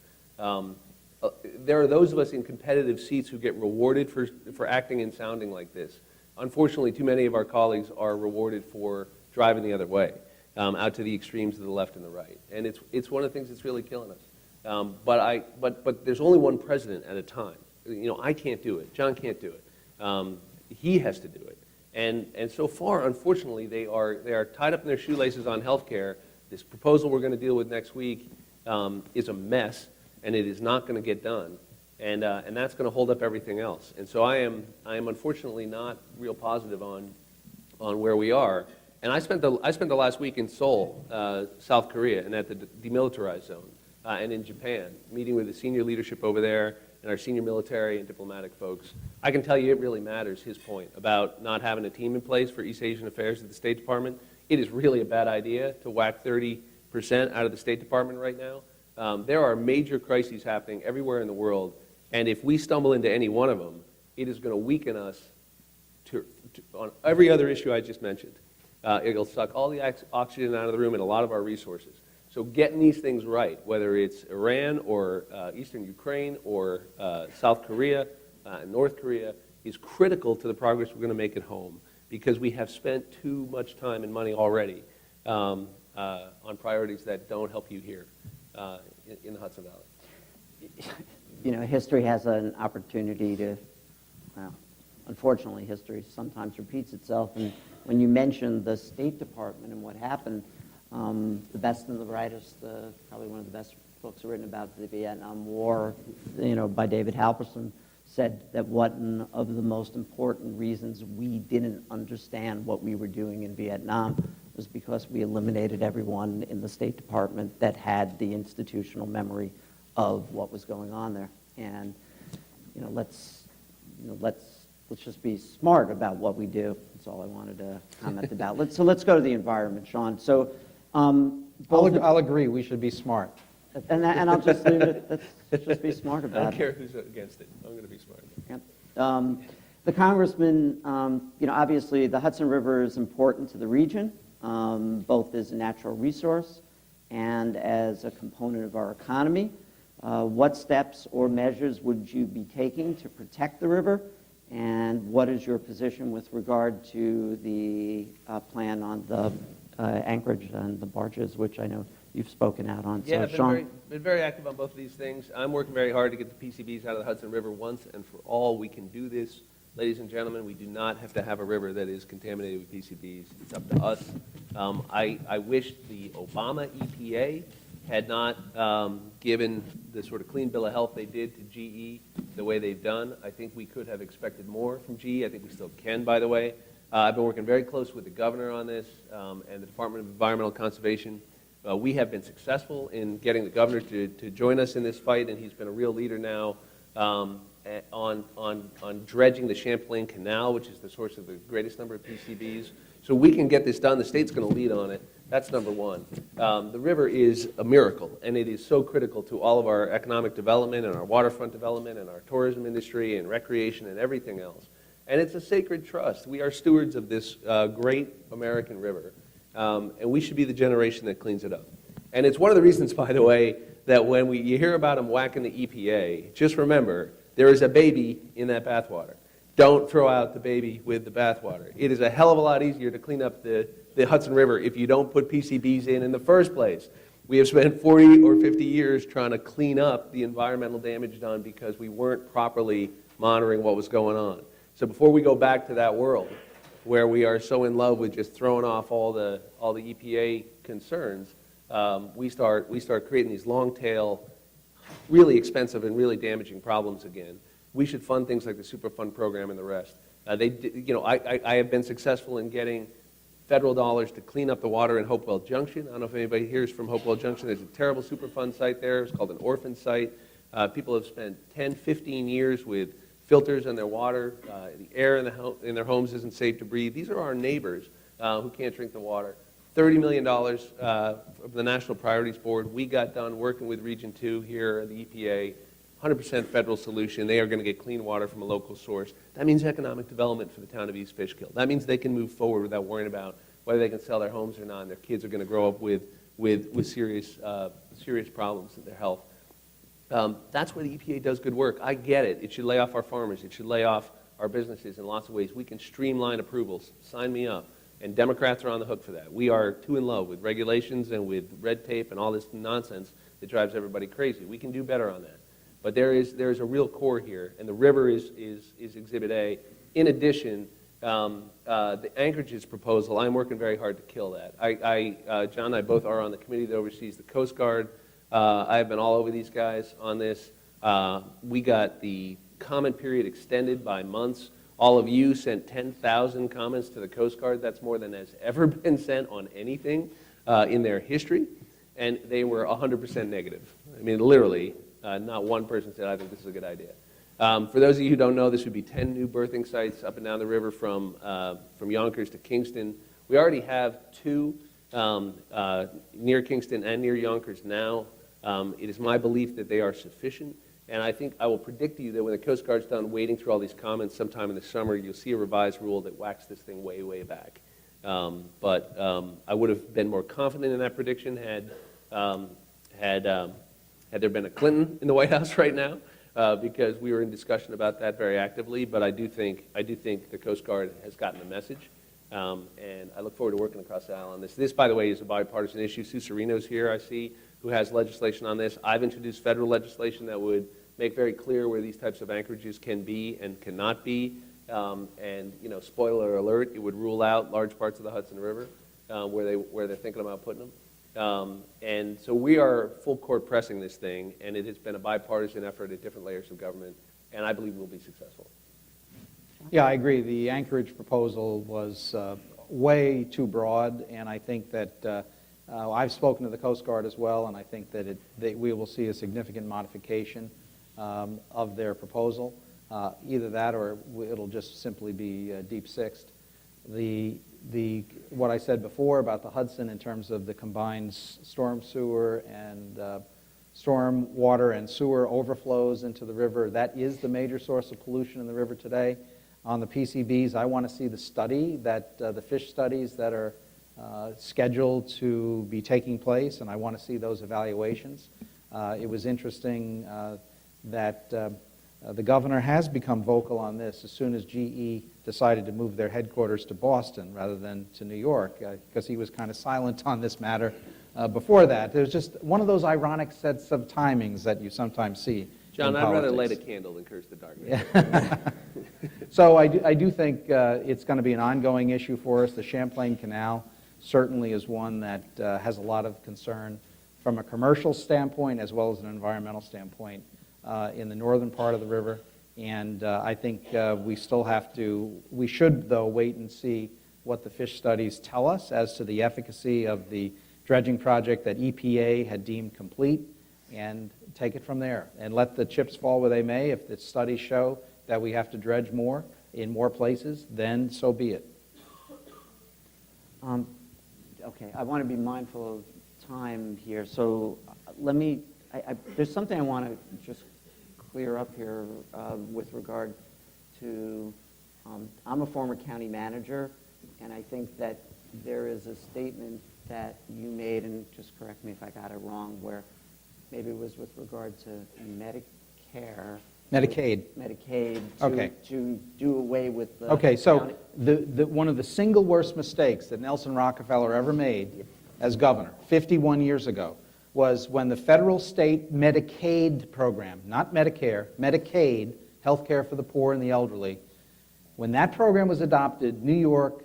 There are those of us in competitive seats who get rewarded for acting and sounding like this. Unfortunately, too many of our colleagues are rewarded for driving the other way, out to the extremes of the left and the right. And it's one of the things that's really killing us. But there's only one president at a time. I can't do it. John can't do it. He has to do it. And so far, unfortunately, they are tied up in their shoelaces on health care. This proposal we're going to deal with next week is a mess. And it is not going to get done, and that's going to hold up everything else. And so I am unfortunately not real positive on where we are. And I spent the last week in Seoul, South Korea, and at the demilitarized zone, and in Japan, meeting with the senior leadership over there and our senior military and diplomatic folks. I can tell you it really matters, his point about not having a team in place for East Asian affairs at the State Department. It is really a bad idea to whack 30% out of the State Department right now. There are major crises happening everywhere in the world, and if we stumble into any one of them, it is going to weaken us on every other issue I just mentioned. It'll suck all the oxygen out of the room and a lot of our resources. So getting these things right, whether it's Iran or eastern Ukraine or South Korea and North Korea, is critical to the progress we're going to make at home because we have spent too much time and money already on priorities that don't help you here. In the Hudson Valley. History has an opportunity to, unfortunately, history sometimes repeats itself. And when you mentioned the State Department and what happened, the best and the brightest, probably one of the best books written about the Vietnam War, by David Halverson, said that one of the most important reasons we didn't understand what we were doing in Vietnam was because we eliminated everyone in the State Department that had the institutional memory of what was going on there. And let's just be smart about what we do. That's all I wanted to comment about. Let's go to the environment, Sean. So I'll agree. We should be smart. And I'll just leave it. Let's just be smart about it. I don't care who's against it. I'm going to be smart. Yep. The Congressman, obviously the Hudson River is important to the region, both as a natural resource and as a component of our economy. What steps or measures would you be taking to protect the river? And what is your position with regard to the plan on the anchorage and the barges, which I know you've spoken out on? Yeah, so, I've been very active on both of these things. I'm working very hard to get the PCBs out of the Hudson River once and for all. We can do this. Ladies and gentlemen, we do not have to have a river that is contaminated with PCBs. It's up to us. I wish the Obama EPA had not given the sort of clean bill of health they did to GE the way they've done. I think we could have expected more from GE. I think we still can, by the way. I've been working very close with the governor on this and the Department of Environmental Conservation. We have been successful in getting the governor to join us in this fight, and he's been a real leader now on dredging the Champlain Canal, which is the source of the greatest number of PCBs. So we can get this done. The state's going to lead on it. That's number one. The river is a miracle, and it is so critical to all of our economic development and our waterfront development and our tourism industry and recreation and everything else. And it's a sacred trust. We are stewards of this great American river, and we should be the generation that cleans it up. And it's one of the reasons, by the way, that when you hear about them whacking the EPA, just remember, there is a baby in that bathwater. Don't throw out the baby with the bathwater. It is a hell of a lot easier to clean up the Hudson River if you don't put PCBs in the first place. We have spent 40 or 50 years trying to clean up the environmental damage done because we weren't properly monitoring what was going on. So before we go back to that world where we are so in love with just throwing off all the EPA concerns, we start creating these long tail, really expensive and really damaging problems again. We should fund things like the Superfund program and the rest. I have been successful in getting federal dollars to clean up the water in Hopewell Junction. I don't know if anybody here is from Hopewell Junction. There's a terrible Superfund site there. It's called an orphan site. People have spent 10, 15 years with filters in their water. The air in their homes isn't safe to breathe. These are our neighbors who can't drink the water. $30 million from the National Priorities Board. We got done working with Region 2 here at the EPA. 100% federal solution. They are going to get clean water from a local source. That means economic development for the town of East Fishkill. That means they can move forward without worrying about whether they can sell their homes or not, and their kids are going to grow up with serious problems in their health. That's where the EPA does good work. I get it. It should lay off our farmers. It should lay off our businesses in lots of ways. We can streamline approvals. Sign me up. And Democrats are on the hook for that. We are too in love with regulations and with red tape and all this nonsense that drives everybody crazy. We can do better on that. But there is a real core here, and the river is Exhibit A. In addition, the anchorages proposal, I'm working very hard to kill that. John and I both are on the committee that oversees the Coast Guard. I've been all over these guys on this. We got the comment period extended by months. All of you sent 10,000 comments to the Coast Guard. That's more than has ever been sent on anything in their history, and they were 100% negative. I mean, literally. Not one person said, I think this is a good idea. For those of you who don't know, this would be 10 new berthing sites up and down the river from Yonkers to Kingston. We already have 2 near Kingston and near Yonkers now. It is my belief that they are sufficient. And I think I will predict to you that when the Coast Guard's done wading through all these comments sometime in the summer, you'll see a revised rule that whacks this thing way, way back. But I would have been more confident in that prediction had there been a Clinton in the White House right now, because we were in discussion about that very actively. But I do think the Coast Guard has gotten the message, and I look forward to working across the aisle on this. This, by the way, is a bipartisan issue. Sue Serino's here, I see, who has legislation on this. I've introduced federal legislation that would make very clear where these types of anchorages can be and cannot be. And spoiler alert, it would rule out large parts of the Hudson River where they're thinking about putting them. And so we are full court pressing this thing, and it has been a bipartisan effort at different layers of government, and I believe we'll be successful. Yeah, I agree. The Anchorage proposal was way too broad, and I think that I've spoken to the Coast Guard as well, and I think that we will see a significant modification of their proposal. Either that or it'll just simply be deep sixed. What I said before about the Hudson in terms of the combined storm sewer and storm water and sewer overflows into the river, that is the major source of pollution in the river today. On the PCBs, I want to see the study, the fish studies that are scheduled to be taking place, and I want to see those evaluations. It was interesting that the governor has become vocal on this as soon as GE decided to move their headquarters to Boston rather than to New York, because he was kind of silent on this matter before that. There's just one of those ironic sets of timings that you sometimes see. John, I'd rather light a candle than curse the darkness. So I do think it's going to be an ongoing issue for us. The Champlain Canal certainly is one that has a lot of concern from a commercial standpoint as well as an environmental standpoint in the northern part of the river. And I think we should, though, wait and see what the fish studies tell us as to the efficacy of the dredging project that EPA had deemed complete, and take it from there. And let the chips fall where they may. If the studies show that we have to dredge more in more places, then so be it. Okay, I want to be mindful of time here, so there's something I want to just clear up here with regard to, I'm a former county manager, and I think that there is a statement that you made, and just correct me if I got it wrong, where maybe it was with regard to Medicaid Okay. to do away with the Okay, so county. one of the single worst mistakes that Nelson Rockefeller ever made as governor, 51 years ago, was when the federal state Medicaid program, not Medicare, Medicaid, health care for the poor and the elderly, when that program was adopted, New York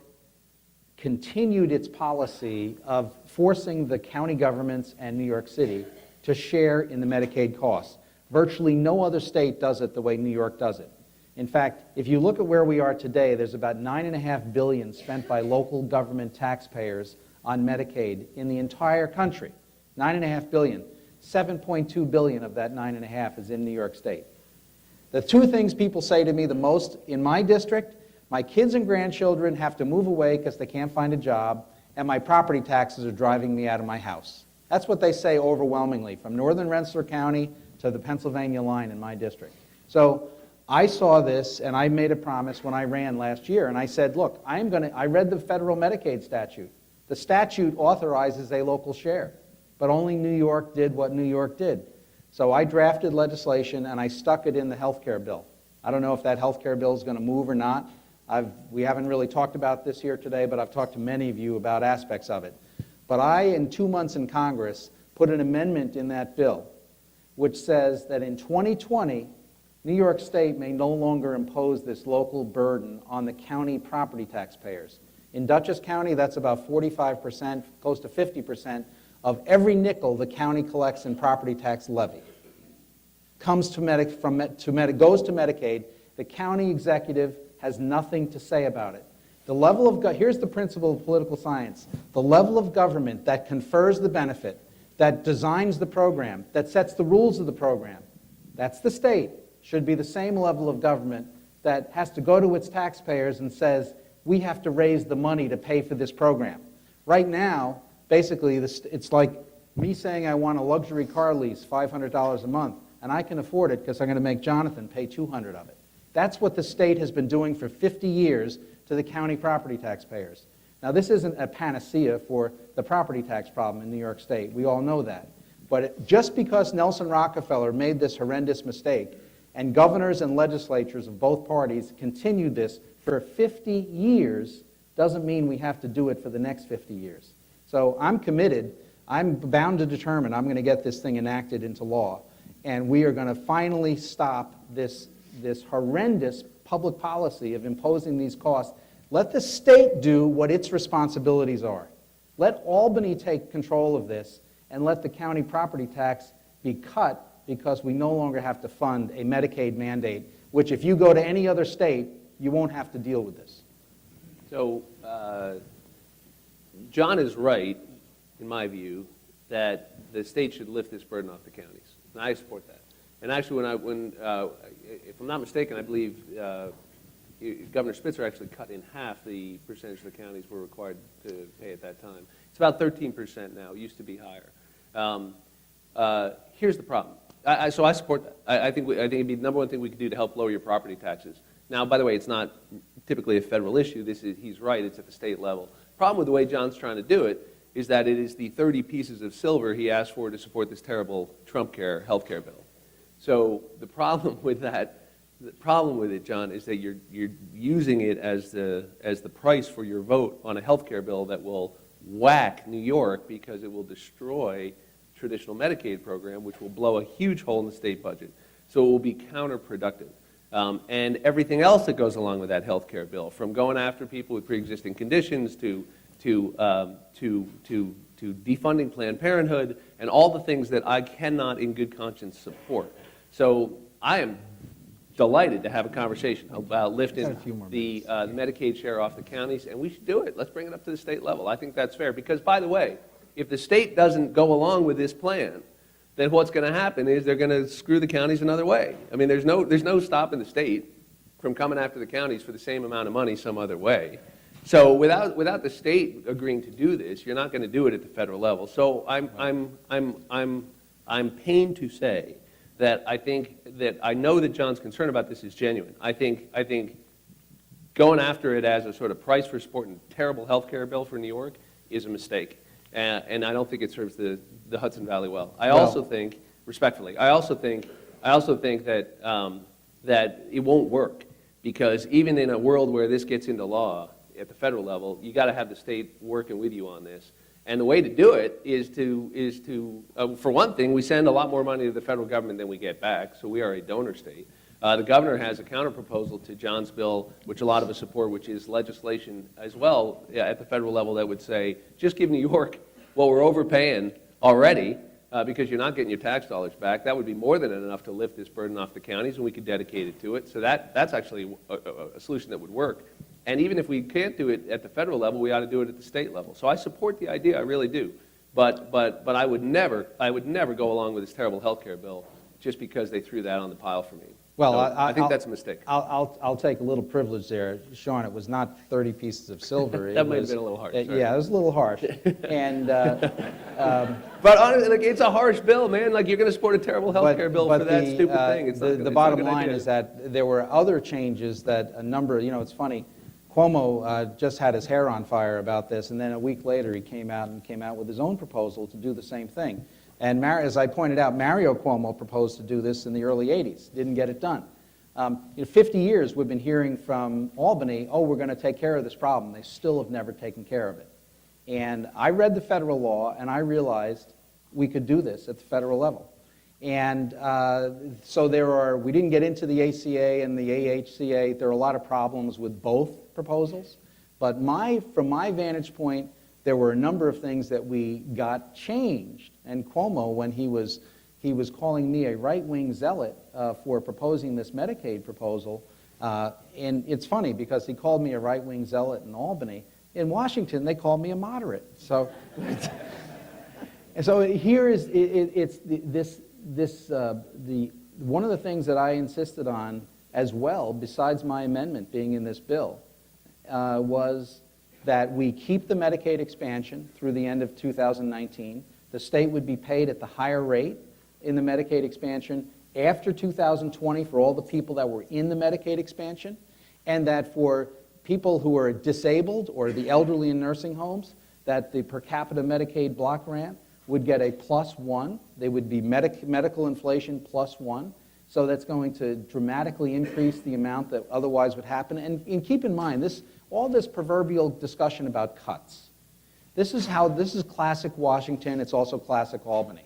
continued its policy of forcing the county governments and New York City to share in the Medicaid costs. Virtually no other state does it the way New York does it. In fact, if you look at where we are today, there's about $9.5 billion spent by local government taxpayers on Medicaid in the entire country. $9.5 billion. $7.2 billion of that 9.5 is in New York State. The two things people say to me the most in my district, my kids and grandchildren have to move away because they can't find a job, and my property taxes are driving me out of my house. That's what they say overwhelmingly, from northern Rensselaer County to the Pennsylvania line in my district. So I saw this, and I made a promise when I ran last year, and I said, look, I read the federal Medicaid statute. The statute authorizes a local share, but only New York did what New York did. So I drafted legislation, and I stuck it in the health care bill. I don't know if that health care bill is going to move or not. We haven't really talked about this here today, but I've talked to many of you about aspects of it. But I, in 2 months in Congress, put an amendment in that bill which says that in 2020, New York State may no longer impose this local burden on the county property taxpayers. In Dutchess County, that's about 45%, close to 50% of every nickel the county collects in property tax levy goes to Medicaid. The county executive has nothing to say about it. Here's the principle of political science. The level of government that confers the benefit, that designs the program, that sets the rules of the program, that's the state, should be the same level of government that has to go to its taxpayers and says, we have to raise the money to pay for this program. Right now, basically, it's like me saying I want a luxury car lease, $500 a month, and I can afford it because I'm going to make Jonathan pay $200 of it. That's what the state has been doing for 50 years to the county property taxpayers. Now, this isn't a panacea for the property tax problem in New York State. We all know that. But just because Nelson Rockefeller made this horrendous mistake, and governors and legislatures of both parties continued this for 50 years, doesn't mean we have to do it for the next 50 years. So I'm committed. I'm bound to determine I'm going to get this thing enacted into law. And we are going to finally stop this horrendous public policy of imposing these costs. Let the state do what its responsibilities are. Let Albany take control of this and let the county property tax be cut because we no longer have to fund a Medicaid mandate, which if you go to any other state, you won't have to deal with this. So John is right, in my view, that the state should lift this burden off the counties. And I support that. And actually, if I'm not mistaken, I believe Governor Spitzer actually cut in half the percentage the counties were required to pay at that time. It's about 13% now. It used to be higher. Here's the problem. So I support that. I think it'd be the number one thing we could do to help lower your property taxes. Now, by the way, it's not typically a federal issue. He's right. It's at the state level. Problem with the way John's trying to do it is that it is the 30 pieces of silver he asked for to support this terrible Trump care health care bill. So the problem with it, John, is that you're using it as the price for your vote on a health care bill that will whack New York because it will destroy traditional Medicaid program, which will blow a huge hole in the state budget. So it will be counterproductive. And everything else that goes along with that health care bill, from going after people with pre-existing conditions to defunding Planned Parenthood and all the things that I cannot in good conscience support. So I am delighted to have a conversation about lifting the Medicaid share off the counties, and we should do it. Let's bring it up to the state level. I think that's fair because, by the way, if the state doesn't go along with this plan, then what's going to happen is they're going to screw the counties another way. I mean, there's no stopping the state from coming after the counties for the same amount of money some other way. So without the state agreeing to do this, you're not going to do it at the federal level. So I'm pained to say that I know that John's concern about this is genuine. I think going after it as a sort of price for supporting a terrible health care bill for New York is a mistake. And I don't think it serves the Hudson Valley well. I also think, respectfully, I also think that that it won't work because even in a world where this gets into law at the federal level, you got to have the state working with you on this. And the way to do it is for one thing, we send a lot more money to the federal government than we get back, so we are a donor state. The governor has a counterproposal to John's bill, which a lot of us support, which is legislation as well at the federal level that would say, just give New York what we're overpaying already, because you're not getting your tax dollars back. That would be more than enough to lift this burden off the counties, and we could dedicate it to it. So that's actually a solution that would work. And even if we can't do it at the federal level, we ought to do it at the state level. So I support the idea, I really do. But I would never go along with this terrible health care bill just because they threw that on the pile for me. Well, So I think that's a mistake. I'll take a little privilege there. Sean, it was not 30 pieces of silver. That might have been a little harsh. Sorry. Yeah, it was a little harsh. And, But honestly, like, it's a harsh bill, man. Like, you're going to support a terrible health care bill for that stupid thing. It's not the bottom line is that there were other changes that a number, it's funny, Cuomo just had his hair on fire about this, and then a week later he came out with his own proposal to do the same thing. And as I pointed out, Mario Cuomo proposed to do this in the early 80s, didn't get it done. 50 years we've been hearing from Albany, oh, we're going to take care of this problem. They still have never taken care of it. And I read the federal law, and I realized we could do this at the federal level. And so we didn't get into the ACA and the AHCA. There are a lot of problems with both proposals. But from my vantage point, there were a number of things that we got changed. And Cuomo, when he was calling me a right-wing zealot for proposing this Medicaid proposal, and it's funny because he called me a right-wing zealot in Albany. In Washington, they called me a moderate. So, and so here is one of the things that I insisted on as well, besides my amendment being in this bill, was that we keep the Medicaid expansion through the end of 2019. The state would be paid at the higher rate in the Medicaid expansion after 2020 for all the people that were in the Medicaid expansion, and that for people who are disabled or the elderly in nursing homes, that the per capita Medicaid block grant would get a +1. They would be medical inflation +1. So that's going to dramatically increase the amount that otherwise would happen. And keep in mind, all this proverbial discussion about cuts. This is classic Washington. It's also classic Albany.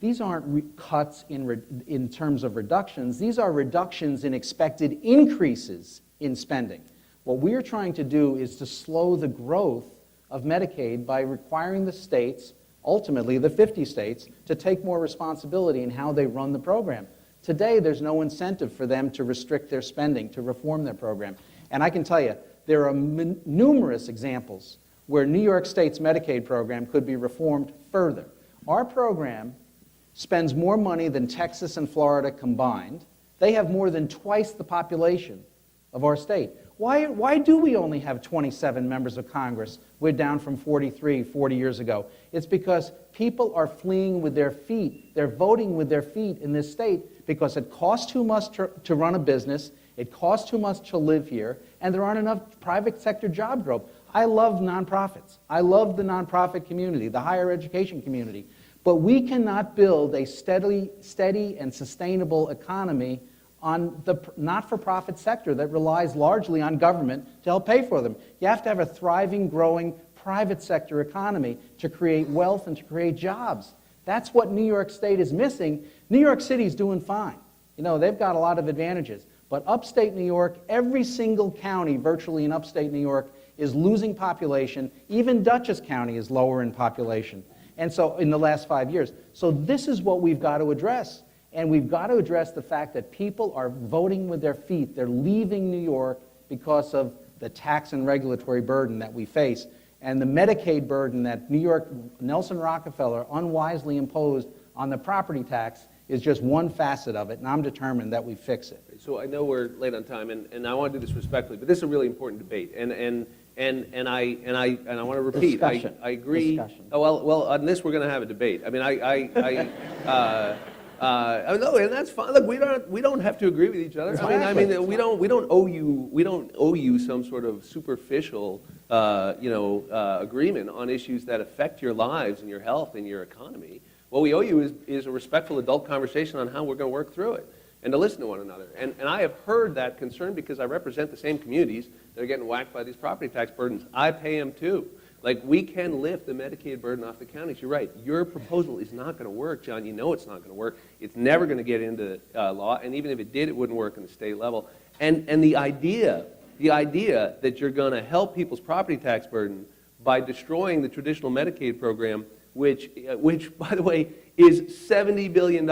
These aren't cuts in terms of reductions. These are reductions in expected increases in spending. What we're trying to do is to slow the growth of Medicaid by requiring the states, ultimately the 50 states, to take more responsibility in how they run the program. Today, there's no incentive for them to restrict their spending, to reform their program. And I can tell you, there are numerous examples where New York State's Medicaid program could be reformed further. Our program spends more money than Texas and Florida combined. They have more than twice the population of our state. Why do we only have 27 members of Congress? We're down from 43 40 years ago. It's because people are fleeing with their feet. They're voting with their feet in this state because it costs too much to run a business, it costs too much to live here, and there aren't enough private sector job growth. I love nonprofits. I love the nonprofit community, the higher education community. But we cannot build a steady and sustainable economy on the not-for-profit sector that relies largely on government to help pay for them. You have to have a thriving, growing private sector economy to create wealth and to create jobs. That's what New York State is missing. New York City's doing fine. They've got a lot of advantages. But upstate New York, every single county virtually in upstate New York is losing population. Even Dutchess County is lower in population. And so in the last 5 years. So this is what we've got to address. And we've got to address the fact that people are voting with their feet. They're leaving New York because of the tax and regulatory burden that we face. And the Medicaid burden that Nelson Rockefeller unwisely imposed on the property tax is just one facet of it, and I'm determined that we fix it. So I know we're late on time, and I want to do this respectfully, but this is a really important debate, and I want to repeat. Discussion. I agree. Discussion. Oh, well, on this we're going to have a debate. I mean, no, and that's fine. Look, we don't have to agree with each other. Exactly. We don't owe you some sort of superficial agreement on issues that affect your lives and your health and your economy. What we owe you is a respectful adult conversation on how we're going to work through it and to listen to one another. And I have heard that concern because I represent the same communities that are getting whacked by these property tax burdens. I pay them too. Like, we can lift the Medicaid burden off the counties. You're right. Your proposal is not going to work, John. You know it's not going to work. It's never going to get into law, and even if it did, it wouldn't work on the state level. And the idea that you're going to help people's property tax burden by destroying the traditional Medicaid program, which by the way, is $70 billion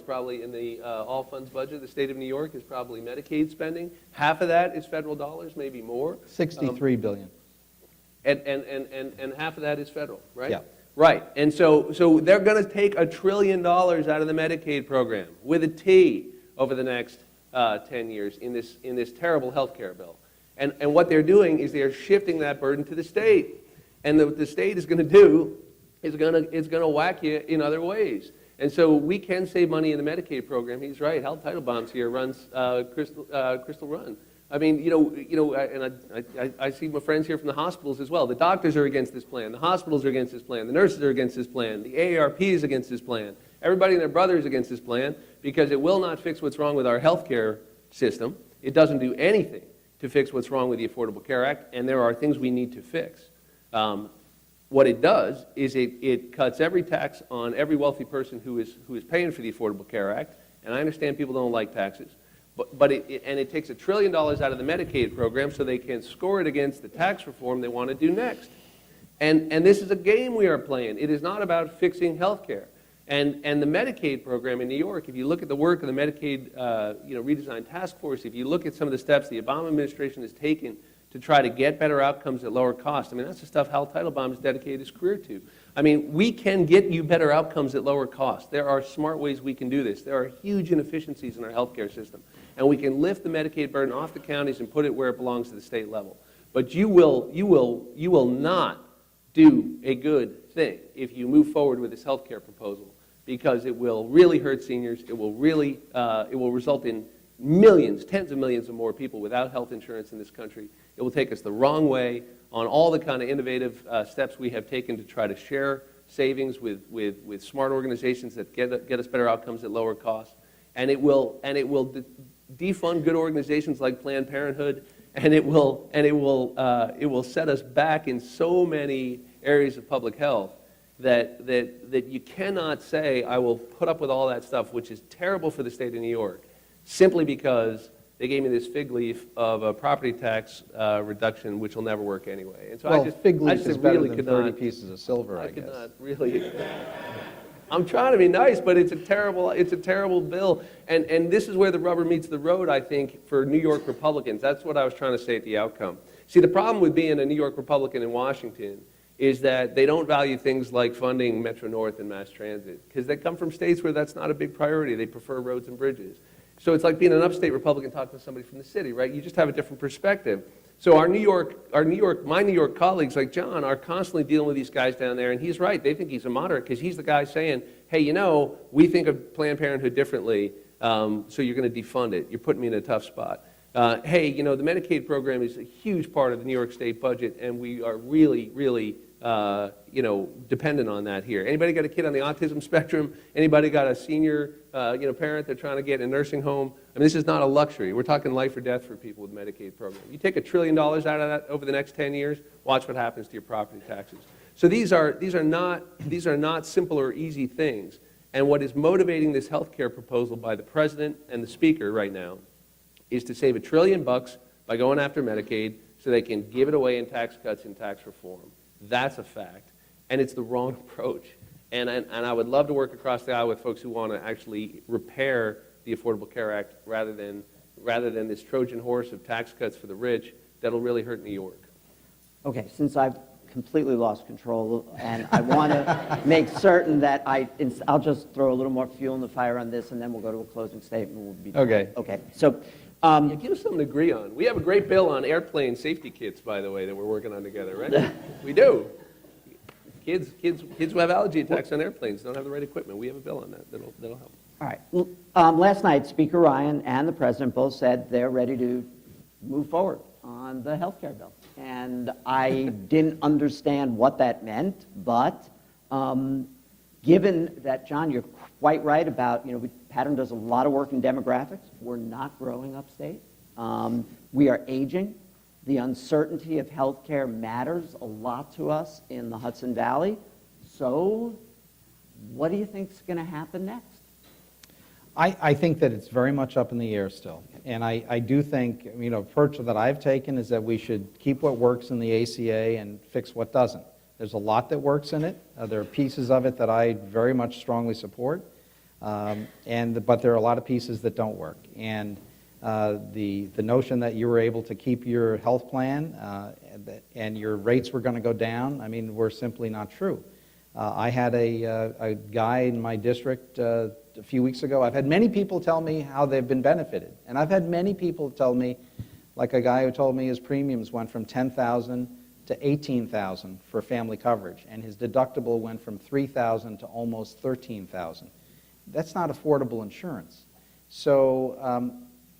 probably in the all funds budget of the state of New York is probably Medicaid spending. Half of that is federal dollars, maybe more. 63 billion. And half of that is federal, right? Yeah. Right. And so they're going to take $1 trillion out of the Medicaid program with a T over the next 10 years in this terrible health care bill. And what they're doing is they're shifting that burden to the state. And what the state is going to do is it's going to whack you in other ways. And so we can save money in the Medicaid program. He's right. Hal Teitelbaum's here runs Crystal Run. I mean, and I see my friends here from the hospitals as well. The doctors are against this plan. The hospitals are against this plan. The nurses are against this plan. The AARP is against this plan. Everybody and their brother is against this plan because it will not fix what's wrong with our health care system. It doesn't do anything to fix what's wrong with the Affordable Care Act, and there are things we need to fix. What it does is it cuts every tax on every wealthy person who is paying for the Affordable Care Act, and I understand people don't like taxes. But it takes $1 trillion out of the Medicaid program so they can score it against the tax reform they want to do next. And this is a game we are playing. It is not about fixing health care. And the Medicaid program in New York, if you look at the work of the Medicaid redesign task force, if you look at some of the steps the Obama administration has taken to try to get better outcomes at lower cost, I mean, that's the stuff Hal Teitelbaum has dedicated his career to. I mean, we can get you better outcomes at lower cost. There are smart ways we can do this. There are huge inefficiencies in our healthcare system. And we can lift the Medicaid burden off the counties and put it where it belongs to the state level. But you will not do a good thing if you move forward with this healthcare proposal, because it will really hurt seniors. It will result in millions, tens of millions of more people without health insurance in this country. It will take us the wrong way on all the kind of innovative steps we have taken to try to share savings with smart organizations that get us better outcomes at lower cost. And it will defund good organizations like Planned Parenthood, and it will set us back in so many areas of public health that you cannot say, I will put up with all that stuff, which is terrible for the state of New York, simply because they gave me this fig leaf of a property tax reduction, which will never work anyway. And so Well, I just, fig I leaf just is better really than could 30 not, pieces of silver, I could guess. not really. I'm trying to be nice, but it's a terrible bill. And this is where the rubber meets the road, I think, for New York Republicans. That's what I was trying to say at the outcome. See, the problem with being a New York Republican in Washington is that they don't value things like funding Metro North and mass transit, because they come from states where that's not a big priority. They prefer roads and bridges. So it's like being an upstate Republican talking to somebody from the city, right? You just have a different perspective. So my New York colleagues like John are constantly dealing with these guys down there, and he's right. They think he's a moderate because he's the guy saying, hey, we think of Planned Parenthood differently, so you're going to defund it. You're putting me in a tough spot. Hey, the Medicaid program is a huge part of the New York State budget, and we are really, really dependent on that here. Anybody got a kid on the autism spectrum? Anybody got a senior, parent they're trying to get in a nursing home? I mean, this is not a luxury. We're talking life or death for people with Medicaid program. You take $1 trillion out of that over the next 10 years, watch what happens to your property taxes. So these are not simple or easy things. And what is motivating this health care proposal by the president and the speaker right now is to save $1 trillion by going after Medicaid so they can give it away in tax cuts and tax reform. That's a fact, and it's the wrong approach. And I would love to work across the aisle with folks who want to actually repair the Affordable Care Act rather than this Trojan horse of tax cuts for the rich that'll really hurt New York. Okay, since I've completely lost control, and I want to make certain that I'll just throw a little more fuel in the fire on this, and then we'll go to a closing statement. We'll be done. Okay. Okay. So, Yeah, give us something to agree on. We have a great bill on airplane safety kits, by the way, that we're working on together, right? We do. Kids who have allergy attacks on airplanes don't have the right equipment. We have a bill on that that'll help. all right. Last night, Speaker Ryan and the President both said they're ready to move forward on the health care bill. And I didn't understand what that meant, but given that, John, you're quite right about, Pattern does a lot of work in demographics. We're not growing upstate. We are aging. The uncertainty of healthcare matters a lot to us in the Hudson Valley. So what do you think is going to happen next? I think that it's very much up in the air still. And I do think, approach that I've taken is that we should keep what works in the ACA and fix what doesn't. There's a lot that works in it. There are pieces of it that I very much strongly support, but there are a lot of pieces that don't work. And the notion that you were able to keep your health plan and your rates were going to go down, were simply not true. I had a guy in my district a few weeks ago. I've had many people tell me how they've been benefited. And I've had many people tell me, like a guy who told me his premiums went from $10,000 to $18,000 for family coverage, and his deductible went from $3,000 to almost $13,000. That's not affordable insurance. So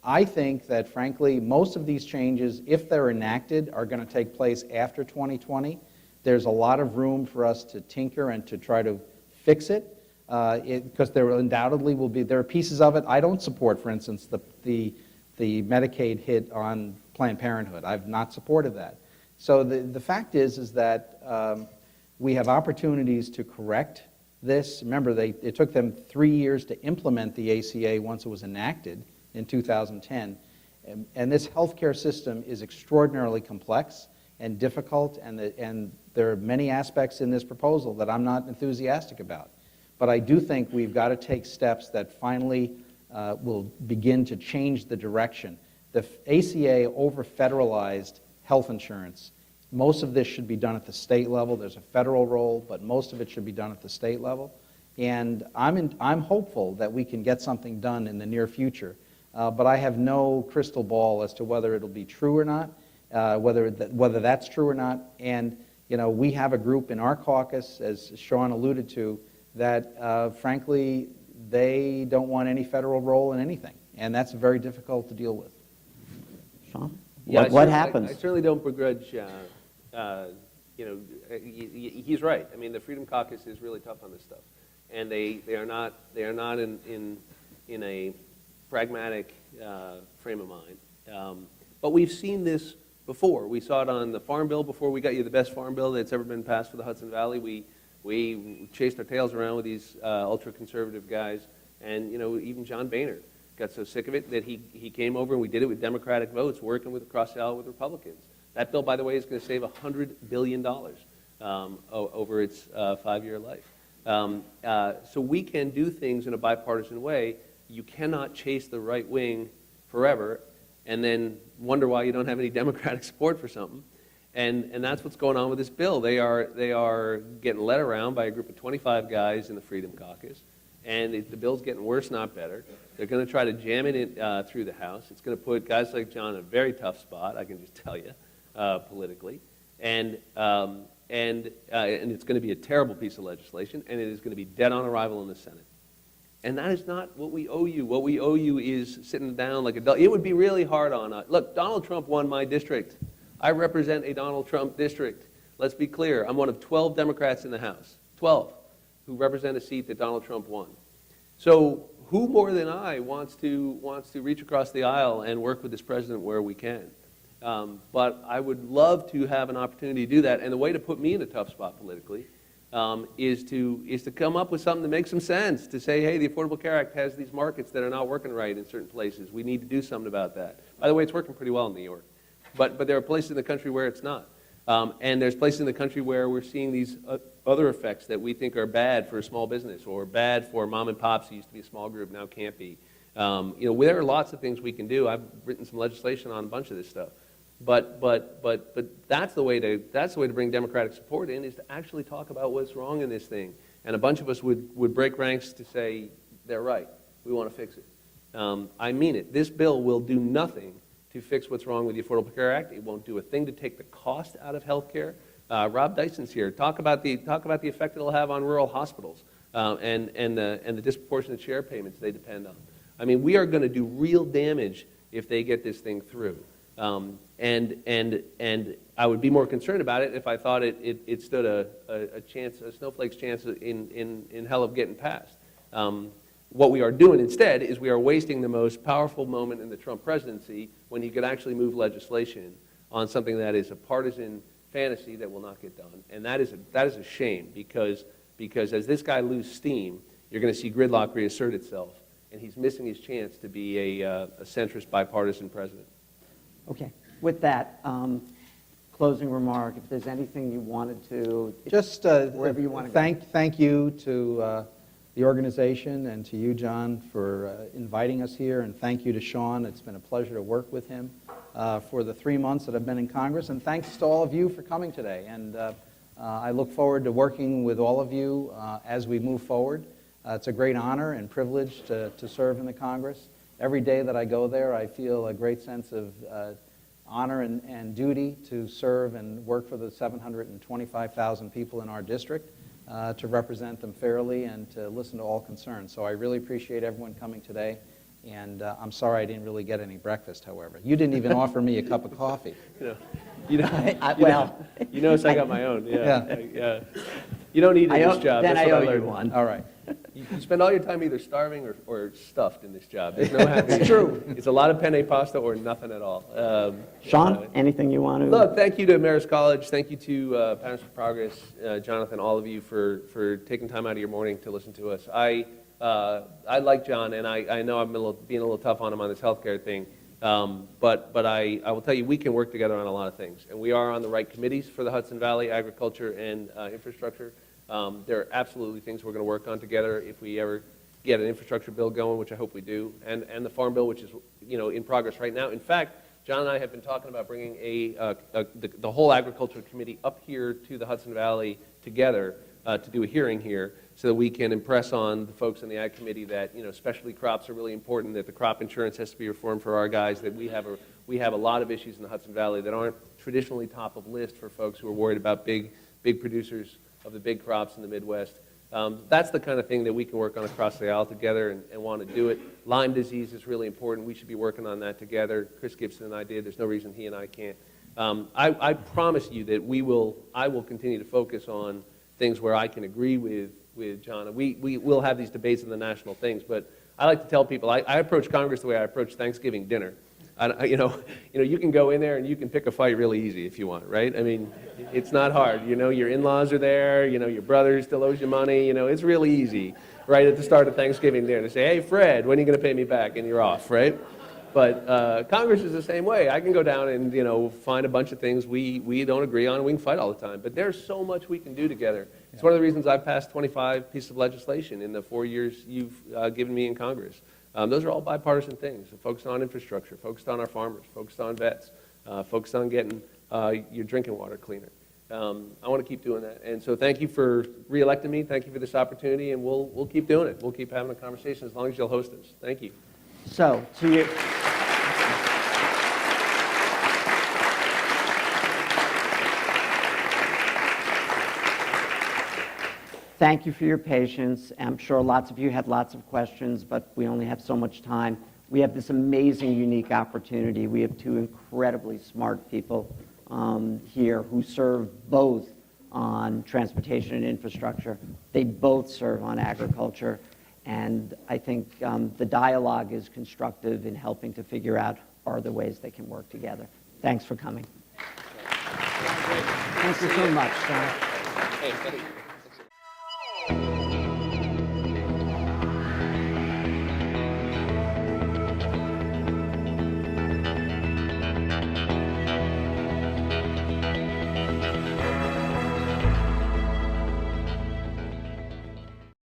I think that, frankly, most of these changes, if they're enacted, are going to take place after 2020. There's a lot of room for us to tinker and to try to fix it, because there undoubtedly will be, there are pieces of it I don't support, for instance, the Medicaid hit on Planned Parenthood. I've not supported that. So the fact is that we have opportunities to correct this. Remember, it took them 3 years to implement the ACA once it was enacted in 2010. And this healthcare system is extraordinarily complex and difficult, and there are many aspects in this proposal that I'm not enthusiastic about. But I do think we've got to take steps that finally will begin to change the direction. The ACA over-federalized health insurance. Most of this should be done at the state level. There's a federal role, but most of it should be done at the state level. And I'm hopeful that we can get something done in the near future. But I have no crystal ball as to whether it'll be true or not, whether that's true or not. And we have a group in our caucus, as Sean alluded to, that frankly, they don't want any federal role in anything. And that's very difficult to deal with. Sean? Yeah, What happens? I certainly don't begrudge, he's right. The Freedom Caucus is really tough on this stuff. And they are not in a pragmatic frame of mind. But we've seen this before. We saw it on the Farm Bill before. We got you the best Farm Bill that's ever been passed for the Hudson Valley. We chased our tails around with these ultra-conservative guys. And, even John Boehner got so sick of it that he came over and we did it with Democratic votes, working across the aisle with Republicans. That bill, by the way, is going to save $100 billion over its 5-year life. So we can do things in a bipartisan way. You cannot chase the right wing forever and then wonder why you don't have any Democratic support for something. And that's what's going on with this bill. They are getting led around by a group of 25 guys in the Freedom Caucus. And the bill's getting worse, not better. They're going to try to jam it in, through the House. It's going to put guys like John in a very tough spot, I can just tell you, politically. And it's going to be a terrible piece of legislation, and it is going to be dead on arrival in the Senate. And that is not what we owe you. What we owe you is sitting down like a... It would be really hard on us. Look, Donald Trump won my district. I represent a Donald Trump district. Let's be clear. I'm one of 12 Democrats in the House, 12, who represent a seat that Donald Trump won. So who more than I wants to reach across the aisle and work with this president where we can? But I would love to have an opportunity to do that. And the way to put me in a tough spot politically is to come up with something that makes some sense, to say, hey, the Affordable Care Act has these markets that are not working right in certain places. We need to do something about that. By the way, it's working pretty well in New York. But there are places in the country where it's not. And there's places in the country where we're seeing these other effects that we think are bad for a small business or bad for mom and pops who used to be a small group, now can't be. There are lots of things we can do. I've written some legislation on a bunch of this stuff. But that's the way to bring Democratic support in, is to actually talk about what's wrong in this thing. And a bunch of us would break ranks to say, they're right, we want to fix it. I mean it. This bill will do nothing to fix what's wrong with the Affordable Care Act. It won't do a thing to take the cost out of health care. Rob Dyson's here. Talk about the effect it'll have on rural hospitals and the disproportionate share payments they depend on. We are going to do real damage if they get this thing through. And I would be more concerned about it if I thought it stood a chance, a snowflake's chance in hell of getting passed. What we are doing instead is we are wasting the most powerful moment in the Trump presidency when he could actually move legislation on something that is a partisan fantasy that will not get done. And that is a shame, because as this guy loses steam, you're going to see gridlock reassert itself, and he's missing his chance to be a centrist bipartisan president. Okay. With that, closing remark, if there's anything you wanted to, Just wherever you want to go. thank you to the organization and to you, John, for inviting us here, and thank you to Sean. It's been a pleasure to work with him for the 3 months that I've been in Congress, and thanks to all of you for coming today. And I look forward to working with all of you as we move forward. It's a great honor and privilege to serve in the Congress. Every day that I go there, I feel a great sense of honor and duty to serve and work for the 725,000 people in our district, to represent them fairly and to listen to all concerns. So I really appreciate everyone coming today, and I'm sorry I didn't really get any breakfast, however. You didn't even offer me a cup of coffee. You notice I got my own. Yeah. You don't eat in this job. Then That's I what owe you learned. one. All right. You spend all your time either starving or stuffed in this job. There's no happy. It's true. It's a lot of penne pasta or nothing at all. Sean, anything you want to? Look, thank you to Marist College. Thank you to Patterns for Progress, Jonathan, all of you for taking time out of your morning to listen to us. I like John, and I know I'm being a little tough on him on this healthcare thing. But I will tell you, we can work together on a lot of things. And we are on the right committees for the Hudson Valley, agriculture, and infrastructure. There are absolutely things we're going to work on together if we ever get an infrastructure bill going, which I hope we do, and the farm bill, which is in progress right now. In fact, John and I have been talking about bringing the whole agriculture committee up here to the Hudson Valley together to do a hearing here, so that we can impress on the folks in the ag committee that specialty crops are really important, that the crop insurance has to be reformed for our guys, that we have a lot of issues in the Hudson Valley that aren't traditionally top of list for folks who are worried about big producers of the big crops in the Midwest. That's the kind of thing that we can work on across the aisle together and want to do it. Lyme disease is really important. We should be working on that together. Chris Gibson and I did. There's no reason he and I can't. I promise you that I will continue to focus on things where I can agree with John. We will have these debates in the national things, but I like to tell people I approach Congress the way I approach Thanksgiving dinner. You can go in there and you can pick a fight really easy if you want, right? I mean, it's not hard. Your in-laws are there. Your brother still owes you money. It's really easy, right at the start of Thanksgiving dinner to say, "Hey, Fred, when are you going to pay me back?" And you're off, right? But Congress is the same way. I can go down and find a bunch of things we don't agree on, and we can fight all the time. But there's so much we can do together. It's one of the reasons I've passed 25 pieces of legislation in the 4 years you've given me in Congress. Those are all bipartisan things, focused on infrastructure, focused on our farmers, focused on vets, focused on getting your drinking water cleaner. I want to keep doing that. And so thank you for re-electing me. Thank you for this opportunity, and we'll keep doing it. We'll keep having a conversation as long as you'll host us. Thank you. So, to you. Thank you for your patience. I'm sure lots of you had lots of questions, but we only have so much time. We have this amazing, unique opportunity. We have two incredibly smart people here who serve both on transportation and infrastructure. They both serve on agriculture. And I think the dialogue is constructive in helping to figure out are the ways they can work together. Thanks for coming. Thank you so much. Hey,